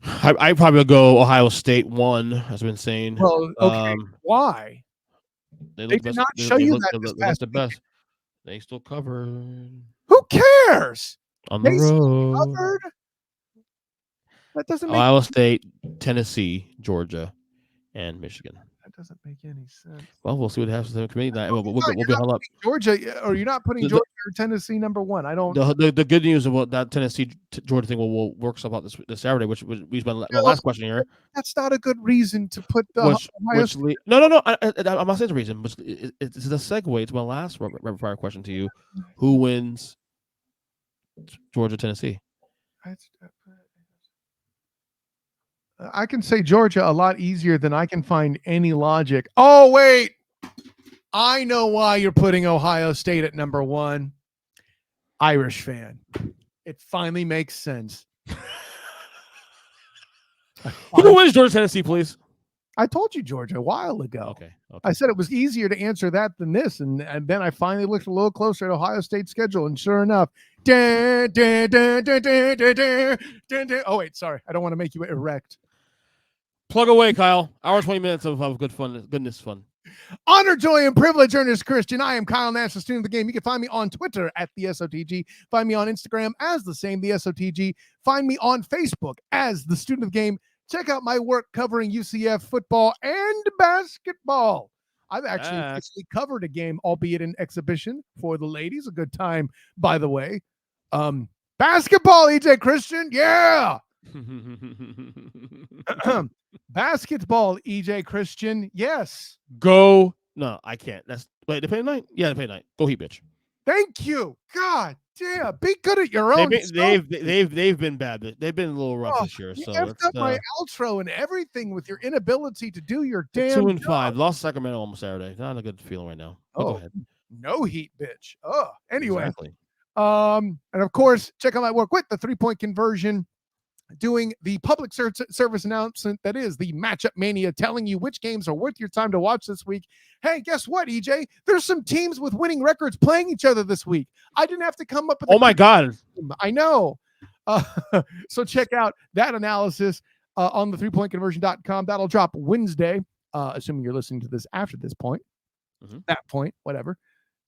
I probably would go Ohio State 1, as I've been saying.
Well, okay. Why?
They
They
look the
did
best.
not
They,
show
they
you
look
that
they
this
look, they look
past
the
week.
best. They still covered
Who cares?
on
They
the
still
road.
covered. That doesn't make
Ohio State, Tennessee, Georgia, and Michigan.
that doesn't make any sense.
Well, we'll see what happens to the committee night. We'll
You're
be
not
hung up.
putting Georgia, or you're not putting
The,
Georgia or Tennessee number one. I don't.
the good news about that Tennessee Georgia thing will work stuff out this Saturday, which was my last question here.
That's not a good reason to put the
No. I'm not saying the reason, but it's a segue to my last rapid fire question to you: who wins Georgia Tennessee?
I can say Georgia a lot easier than I can find any logic. Oh, wait. I know why you're putting Ohio State at number one. Irish fan. It finally makes sense.
Who wins Georgia Tennessee, please?
I told you Georgia a while ago.
Okay.
I said it was easier to answer that than this. And then I finally looked a little closer at Ohio State's schedule. And sure enough, oh, wait, sorry. I don't want to make you erect.
Plug away, Kyle. Hour 20 minutes of good fun, goodness fun.
Honor, joy, and privilege, Ernest Christian. I am Kyle Nash, the student of the game. You can find me on Twitter at the SOTG. Find me on Instagram as the same, the SOTG. Find me on Facebook as the student of the game. Check out my work covering UCF football and basketball. I've actually officially covered a game, albeit an exhibition for the ladies. A good time, by the way. Basketball, EJ Christian. Yeah. Basketball, EJ Christian. Yes.
Go. No, I can't. Wait, they play tonight? Yeah, they play tonight. Go Heat, bitch.
Thank you. God damn. Be good at your own
They've been bad. They've been a little rough this year. So
effed up my outro and everything with your inability to do your damn
2-5. Lost Sacramento on Saturday. Not a good feeling right now. Go ahead.
No Heat, bitch. Oh, anyway.
Exactly.
And of course, check out my work with the 3-point conversion, doing the public service announcement that is the Matchup Mania, telling you which games are worth your time to watch this week. Hey, guess what, EJ? There's some teams with winning records playing each other this week. I didn't have to come up with.
Oh my God!
I know. So check out that analysis on the 3pointconversion.com. That'll drop Wednesday, assuming you're listening to this after this point. That point, whatever.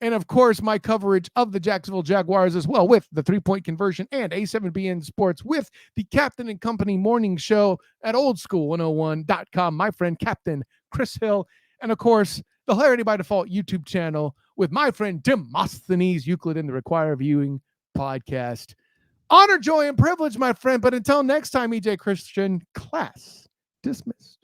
And of course, my coverage of the Jacksonville Jaguars as well with the 3-point conversion and A7BN Sports with the Captain and Company morning show at oldschool101.com. My friend Captain Chris Hill. And of course, the Hilarity by Default YouTube channel with my friend Demosthenes Euclid in the Require Viewing podcast. Honor, joy, and privilege, my friend. But until next time, EJ Christian, class dismissed.